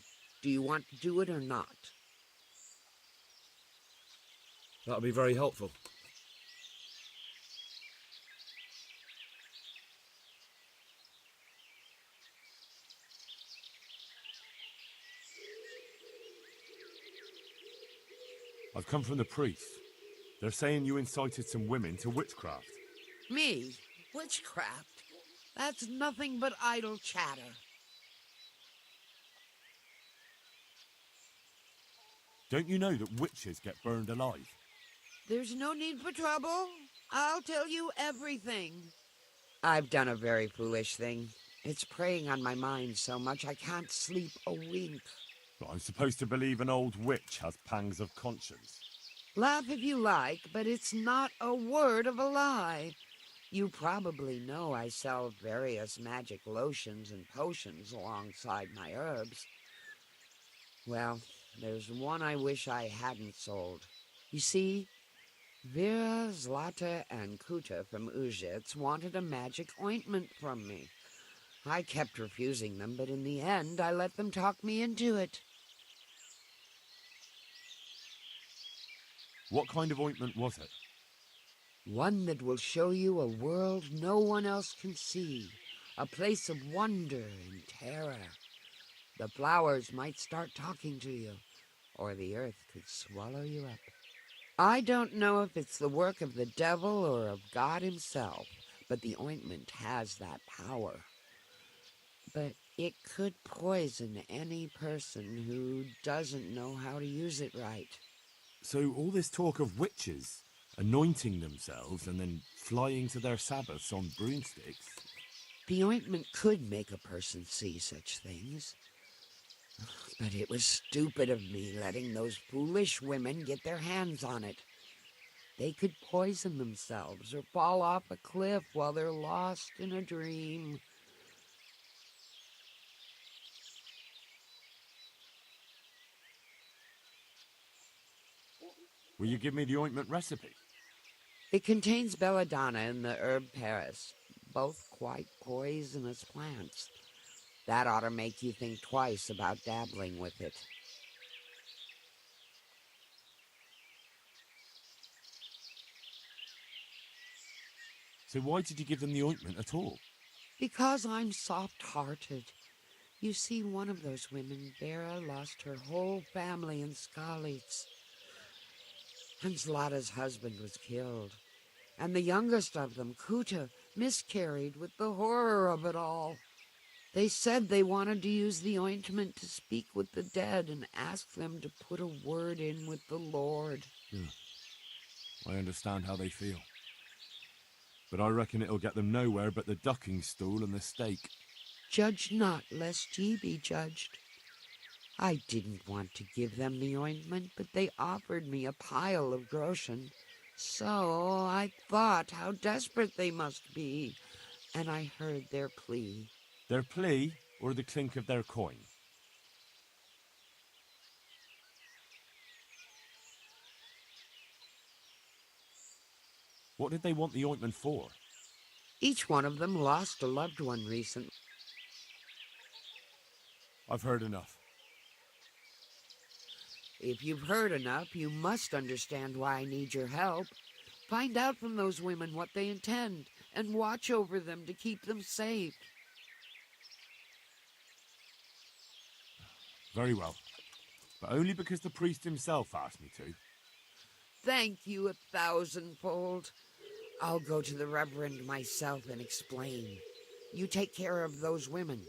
do you want to do it or not? That'll be very helpful. I've come from the priest. They're saying you incited some women to witchcraft. Me? Witchcraft? That's nothing but idle chatter. Don't you know that witches get burned alive? There's no need for trouble. I'll tell you everything. I've done a very foolish thing. It's preying on my mind so much I can't sleep a wink. But I'm supposed to believe an old witch has pangs of conscience. Laugh if you like, but it's not a word of a lie. You probably know I sell various magic lotions and potions alongside my herbs. Well, there's one I wish I hadn't sold. You see, Vera, Zlata, and Kuta from Uzhitz wanted a magic ointment from me. I kept refusing them, but in the end I let them talk me into it. What kind of ointment was it? One that will show you a world no one else can see, a place of wonder and terror. The flowers might start talking to you, or the earth could swallow you up. I don't know if it's the work of the devil or of God himself, but the ointment has that power. But it could poison any person who doesn't know how to use it right. So all this talk of witches anointing themselves and then flying to their sabbaths on broomsticks. The ointment could make a person see such things. But it was stupid of me letting those foolish women get their hands on it. They could poison themselves or fall off a cliff while they're lost in a dream. Will you give me the ointment recipe? It contains belladonna and the herb Paris, both quite poisonous plants. That ought to make you think twice about dabbling with it. So why did you give them the ointment at all? Because I'm soft-hearted. You see, one of those women, Vera, lost her whole family in Skalitz. And Zlata's husband was killed. And the youngest of them, Kuta, miscarried with the horror of it all. They said they wanted to use the ointment to speak with the dead and ask them to put a word in with the Lord. I understand how they feel. But I reckon it'll get them nowhere but the ducking stool and the stake. Judge not, lest ye be judged. I didn't want to give them the ointment, but they offered me a pile of groschen. So I thought how desperate they must be, and I heard their plea. Their plea or the clink of their coin? What did they want the ointment for? Each one of them lost a loved one recently. I've heard enough. If you've heard enough, you must understand why I need your help. Find out from those women what they intend, and watch over them to keep them safe. Very well. But only because the priest himself asked me to. Thank you 1,000-fold. I'll go to the Reverend myself and explain. You take care of those women.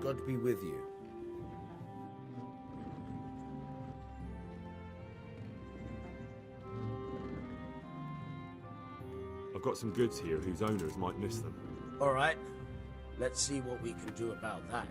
God be with you. I've got some goods here whose owners might miss them. All right. Let's see what we can do about that.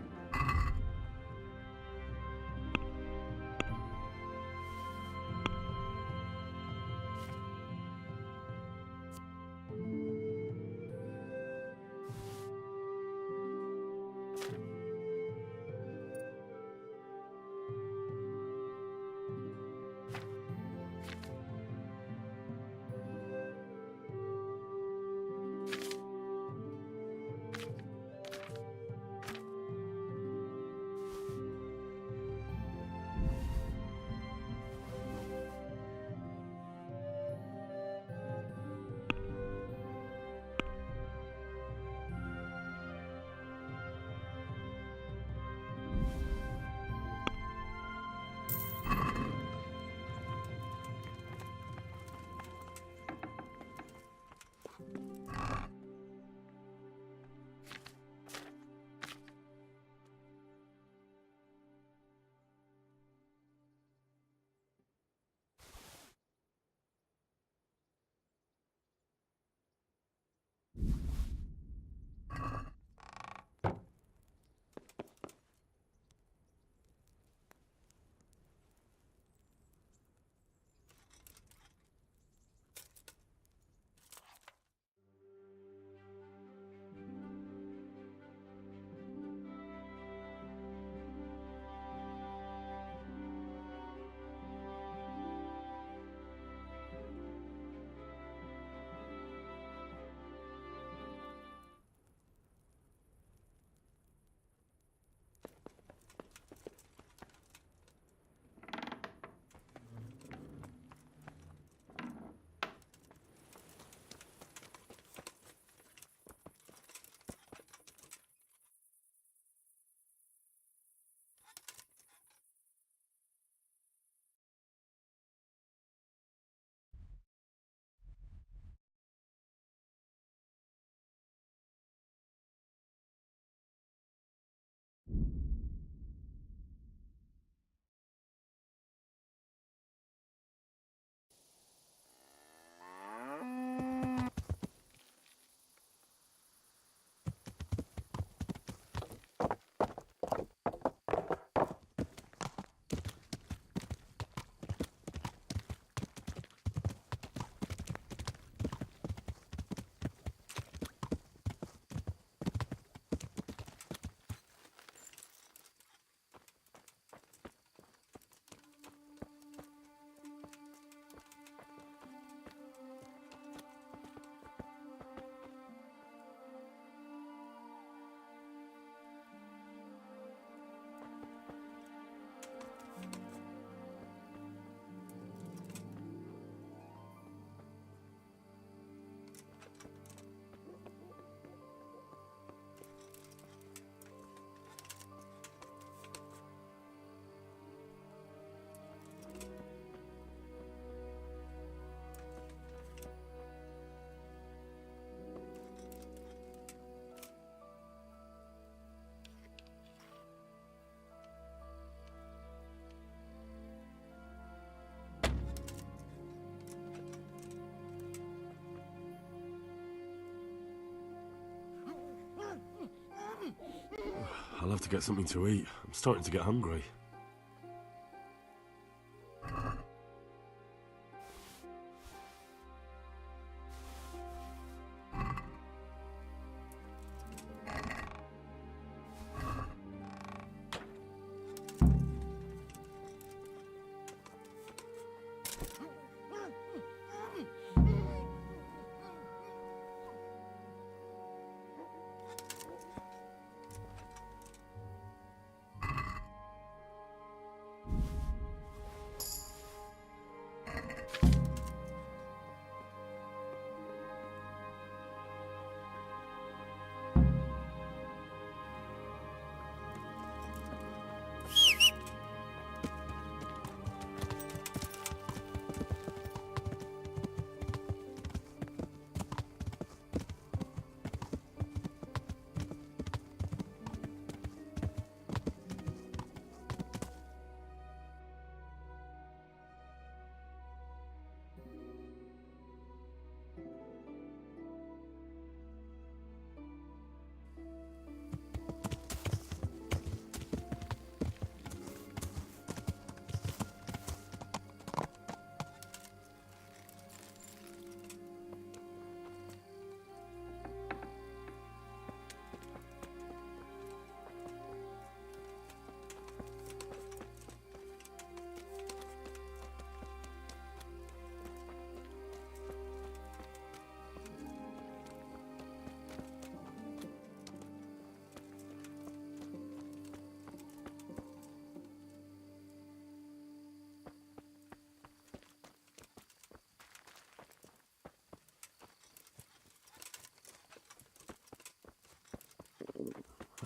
I'll have to get something to eat. I'm starting to get hungry.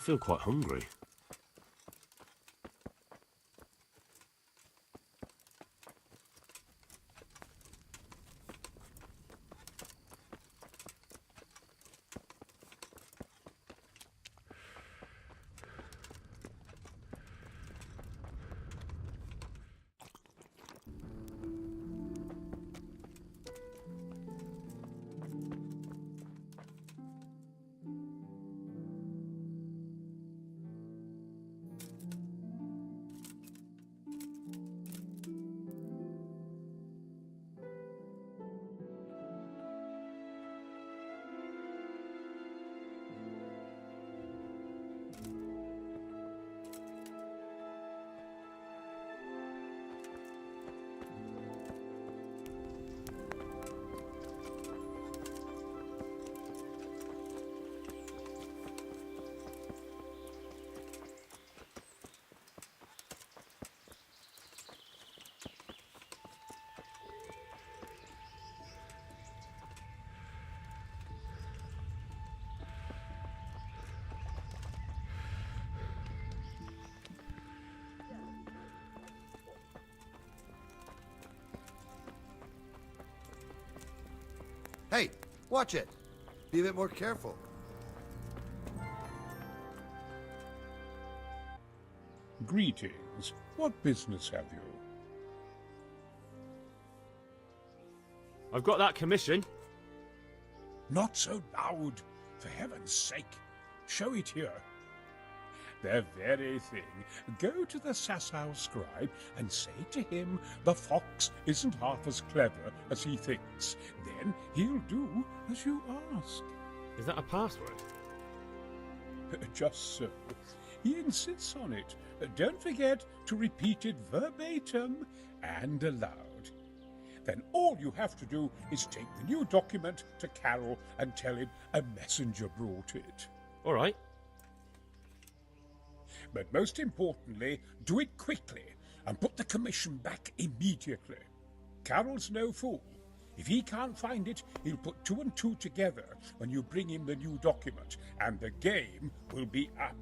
feel quite hungry. Hey, watch it. Be a bit more careful. Greetings. What business have you? I've got that commission. Not so loud, for heaven's sake. Show it here. The very thing. Go to the Sasau scribe and say to him the fox isn't half as clever as he thinks. Then he'll do as you ask. Is that a password? Just so. He insists on it. Don't forget to repeat it verbatim and aloud. Then all you have to do is take the new document to Carol and tell him a messenger brought it. All right. But most importantly, do it quickly and put the commission back immediately. Carol's no fool. If he can't find it, he'll put 2 and 2 together when you bring him the new document, and the game will be up.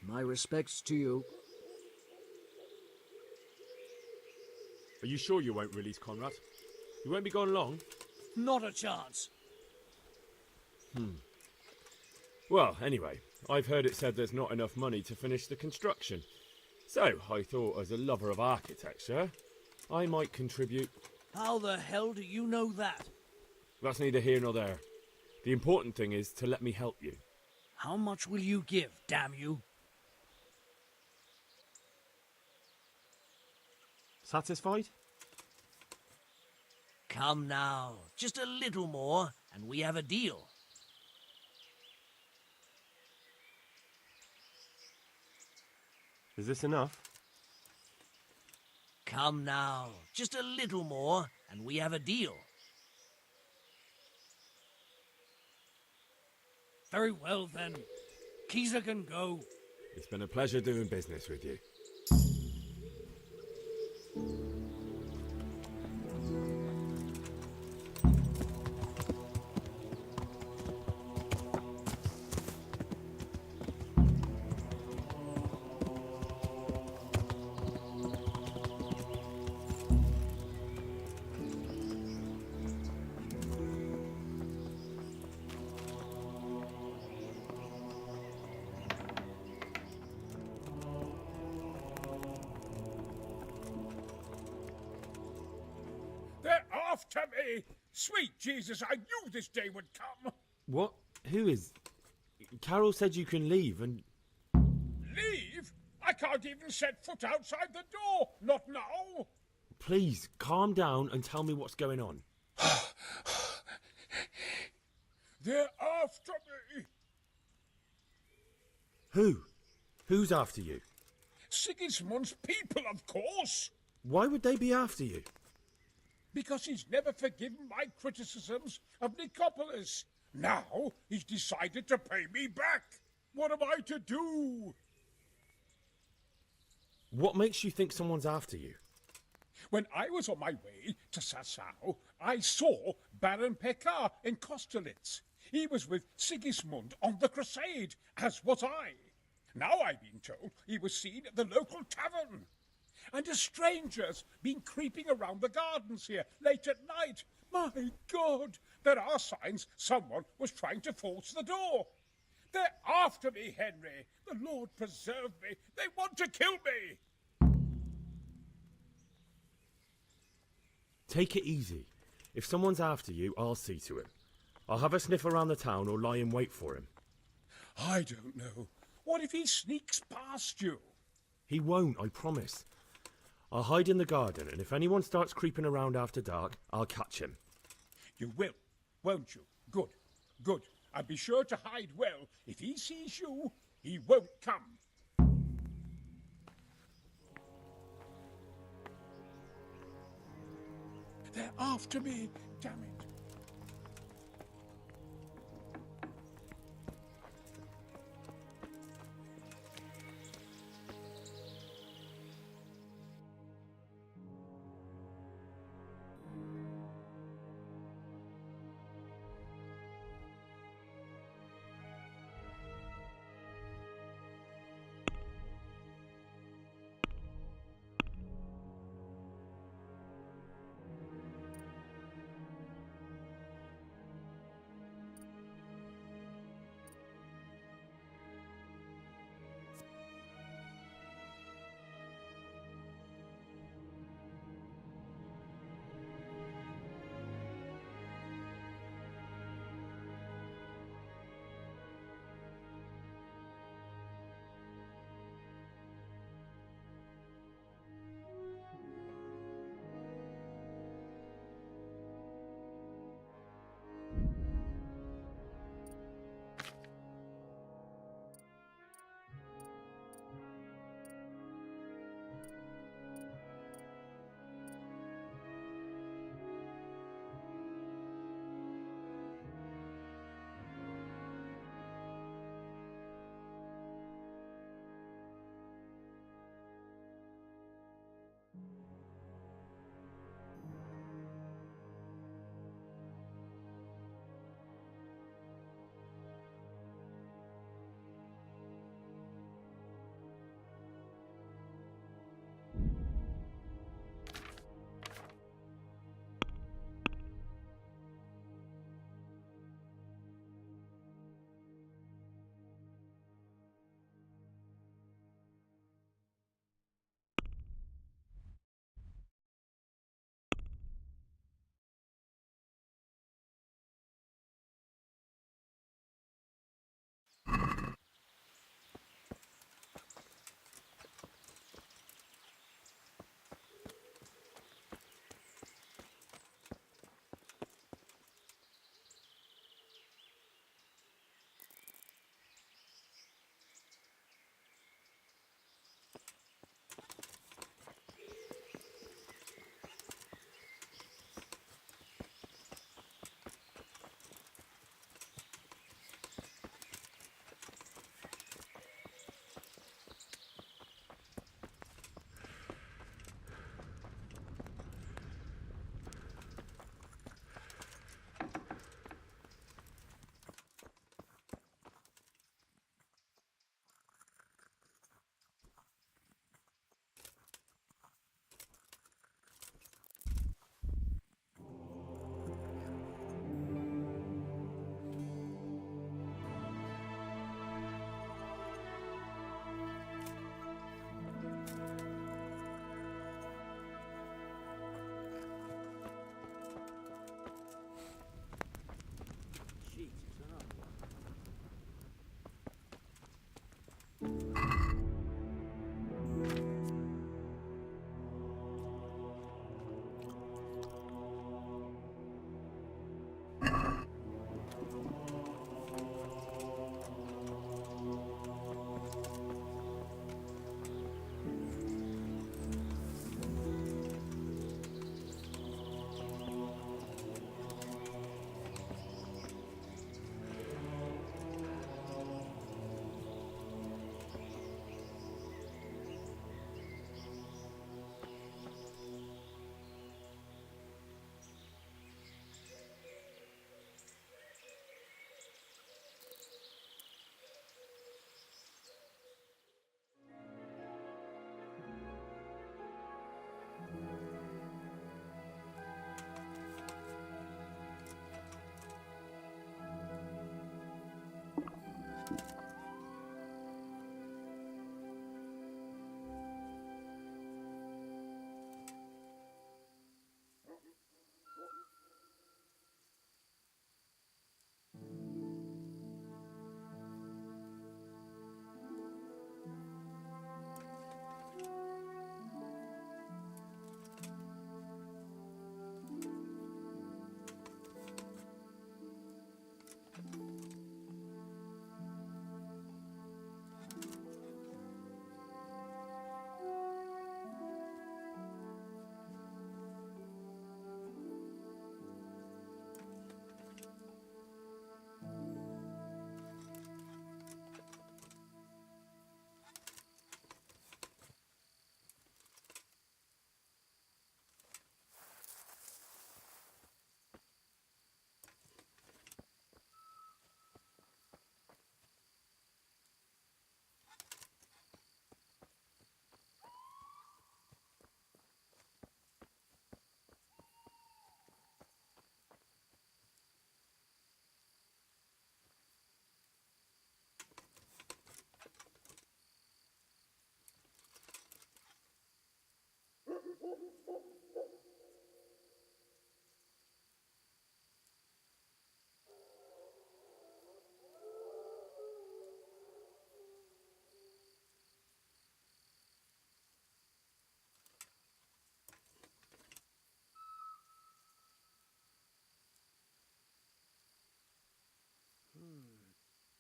My respects to you. Are you sure you won't release Conrad? You won't be gone long? Not a chance. Well, anyway, I've heard it said there's not enough money to finish the construction. So, I thought as a lover of architecture, I might contribute. How the hell do you know that? That's neither here nor there. The important thing is to let me help you. How much will you give, damn you? Satisfied? Come now, just a little more, and we have a deal. Is this enough? Come now, just a little more, and we have a deal. Very well then. Keezer can go. It's been a pleasure doing business with you. After me! Sweet Jesus, I knew this day would come! What? Who is... Carol said you can leave and... Leave? I can't even set foot outside the door! Not now! Please, calm down and tell me what's going on. They're after me! Who? Who's after you? Sigismund's people, of course! Why would they be after you? Because he's never forgiven my criticisms of Nicopolis. Now he's decided to pay me back. What am I to do? What makes you think someone's after you? When I was on my way to Sassau, I saw Baron Pekar in Kostelitz. He was with Sigismund on the crusade, as was I. Now I've been told he was seen at the local tavern. And a stranger's been creeping around the gardens here late at night. My God, there are signs someone was trying to force the door. They're after me, Henry. The Lord preserve me. They want to kill me. Take it easy. If someone's after you, I'll see to it. I'll have a sniff around the town or lie in wait for him. I don't know. What if he sneaks past you? He won't, I promise. I'll hide in the garden, and if anyone starts creeping around after dark, I'll catch him. You will, won't you? Good, good. And be sure to hide well. If he sees you, he won't come. They're after me, damn it.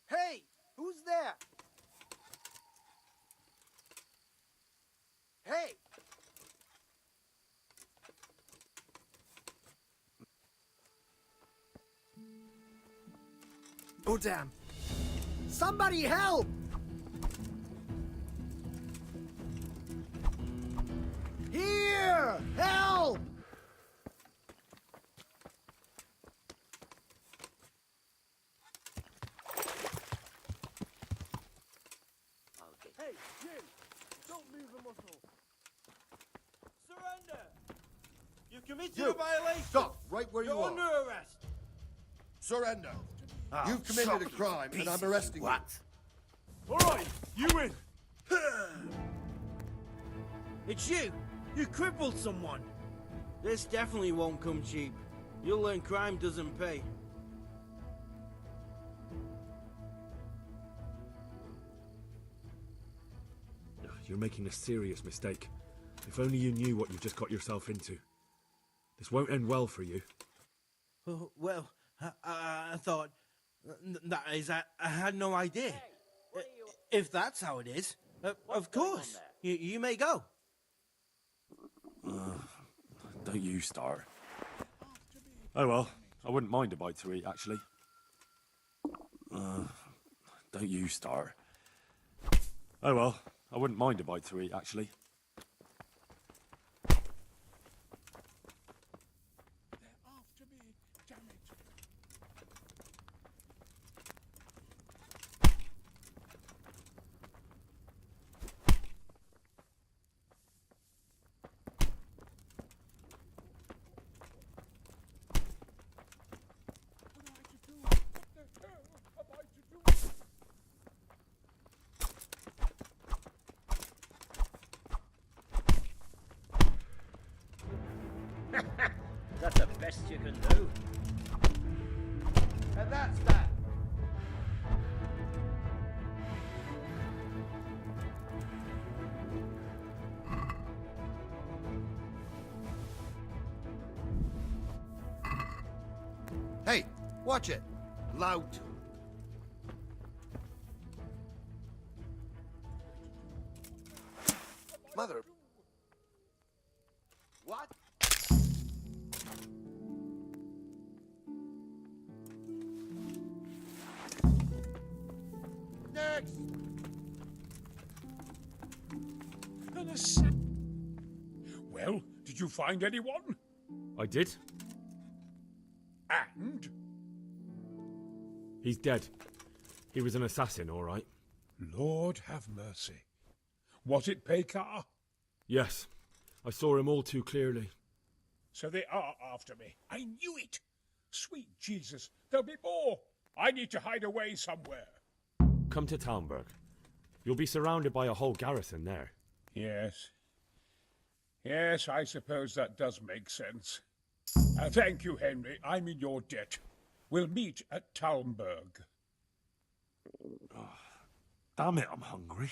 Hey, who's there? Hey! Oh, damn. Somebody help! Here! Help! Hey, you! Don't move a muscle! Surrender! You've committed a violation! Stop! Right where You're you are. under arrest! Surrender. Oh, You've committed a sorry, crime, and I'm pieces of arresting you. what? All right, you win. It's you! You crippled someone! This definitely won't come cheap. You'll learn crime doesn't pay. You're making a serious mistake. If only you knew what you've just got yourself into. This won't end well for you. Oh, well, I thought... That is, I had no idea. If that's how it is, of course, you may go. Don't you start. Oh well, I wouldn't mind a bite to eat, actually. Don't you start. Oh well, I wouldn't mind a bite to eat, actually. That's the best you can do. And that's that. Hey, watch it. Loud. Mother. What? Next. Well, did you find anyone? I did. And? He's dead. He was an assassin, all right. Lord have mercy. Was it Pekar? Yes. I saw him all too clearly. So they are after me. I knew it. Sweet Jesus, there'll be more. I need to hide away somewhere. Come to Talmberg. You'll be surrounded by a whole garrison there. Yes. Yes, I suppose that does make sense. Thank you, Henry. I'm in your debt. We'll meet at Talmberg. Oh, damn it, I'm hungry.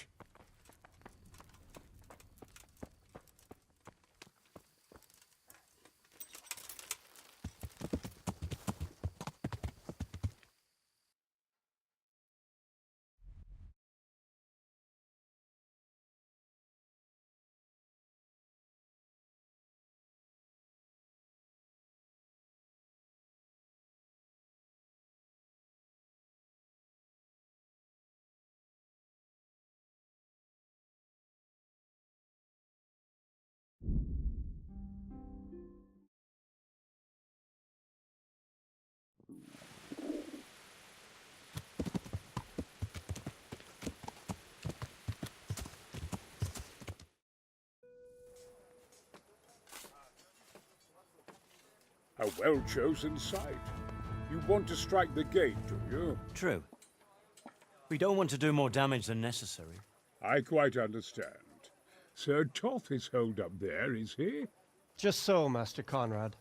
A well-chosen site. You want to strike the gate, do you? True. We don't want to do more damage than necessary. I quite understand. Sir Toth is holed up there, is he? Just so, Master Conrad.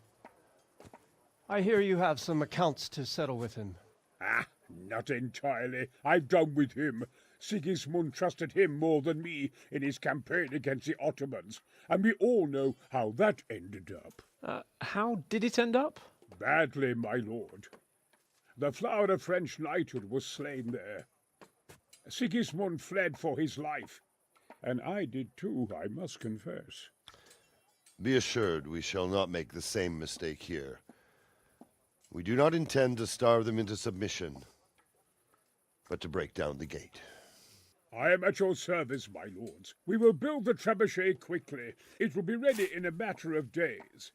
I hear you have some accounts to settle with him. Ah, not entirely. I've done with him. Sigismund trusted him more than me in his campaign against the Ottomans, and we all know how that ended up. How did it end up? Badly, my lord. The flower of French knighthood was slain there. Sigismund fled for his life, and I did too, I must confess. Be assured we shall not make the same mistake here. We do not intend to starve them into submission, but to break down the gate. I am at your service, my lords. We will build the trebuchet quickly. It will be ready in a matter of days.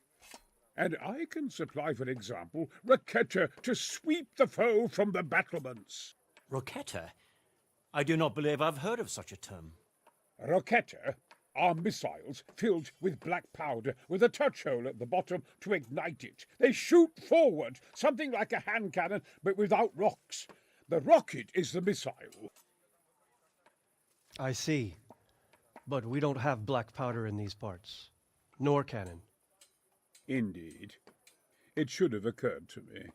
And I can supply, for example, Roquetta to sweep the foe from the battlements. Roquetta? I do not believe I've heard of such a term. Roquetta are missiles filled with black powder with a touch hole at the bottom to ignite it. They shoot forward, something like a hand cannon, but without rocks. The rocket is the missile. I see. But we don't have black powder in these parts. Nor cannon. Indeed. It should have occurred to me.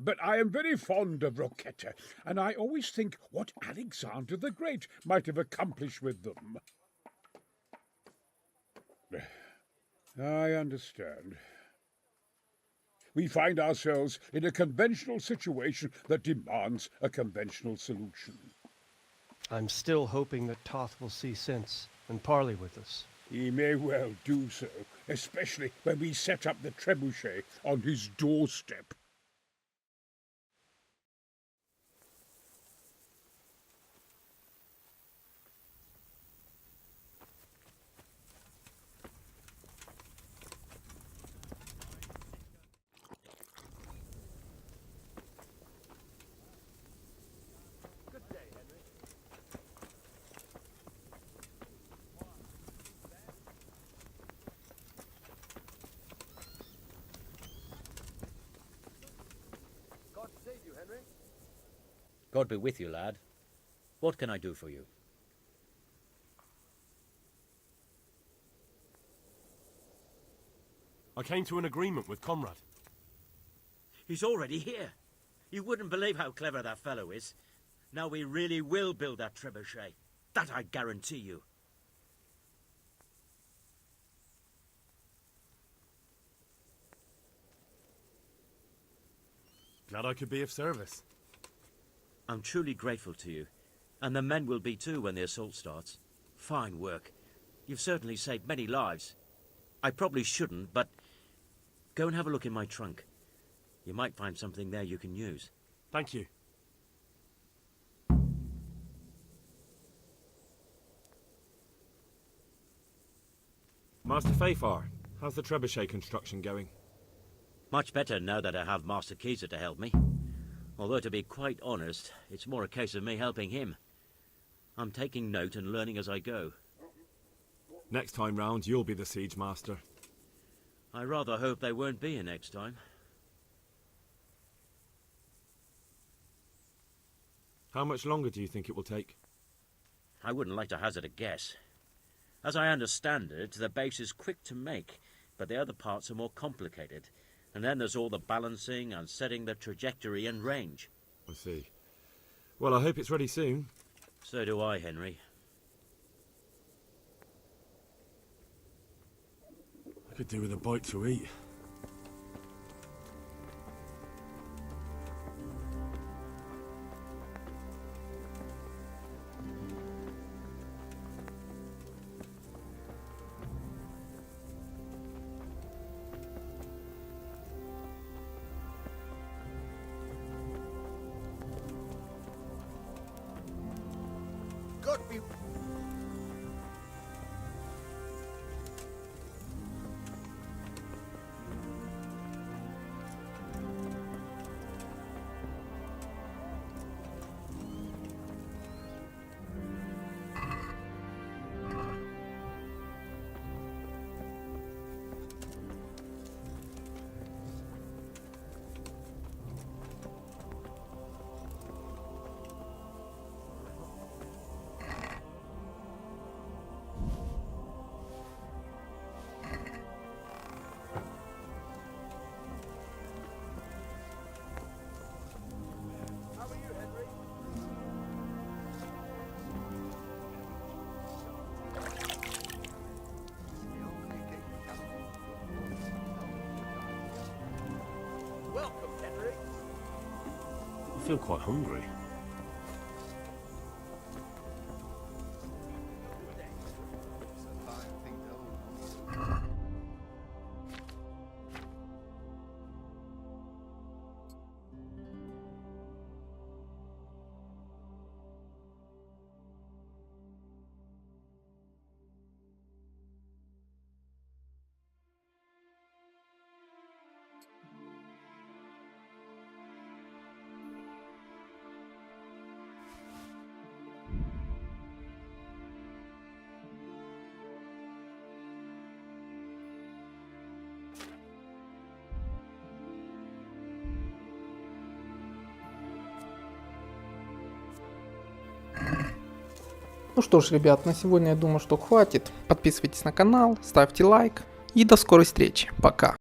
But I am very fond of Roquetta, and I always think what Alexander the Great might have accomplished with them. I understand. We find ourselves in a conventional situation that demands a conventional solution. I'm still hoping that Toth will see sense and parley with us. He may well do so, especially when we set up the trebuchet on his doorstep. God be with you, lad. What can I do for you? I came to an agreement with Conrad. He's already here. You wouldn't believe how clever that fellow is. Now we really will build that trebuchet. That I guarantee you. Glad I could be of service. I'm truly grateful to you. And the men will be too when the assault starts. Fine work. You've certainly saved many lives. I probably shouldn't, but go and have a look in my trunk. You might find something there you can use. Thank you. Master Fafar, how's the trebuchet construction going? Much better now that I have Master Keyser to help me. Although, to be quite honest, it's more a case of me helping him. I'm taking note and learning as I go. Next time round, you'll be the siege master. I rather hope they won't be here next time. How much longer do you think it will take? I wouldn't like to hazard a guess. As I understand it, the base is quick to make, but the other parts are more complicated. And then there's all the balancing and setting the trajectory and range. I see. Well, I hope it's ready soon. So do I, Henry. I could do with a bite to eat. feel quite hungry. Ну что ж, ребят, на сегодня я думаю, что хватит. Подписывайтесь на канал, ставьте лайк и до скорой встречи. Пока.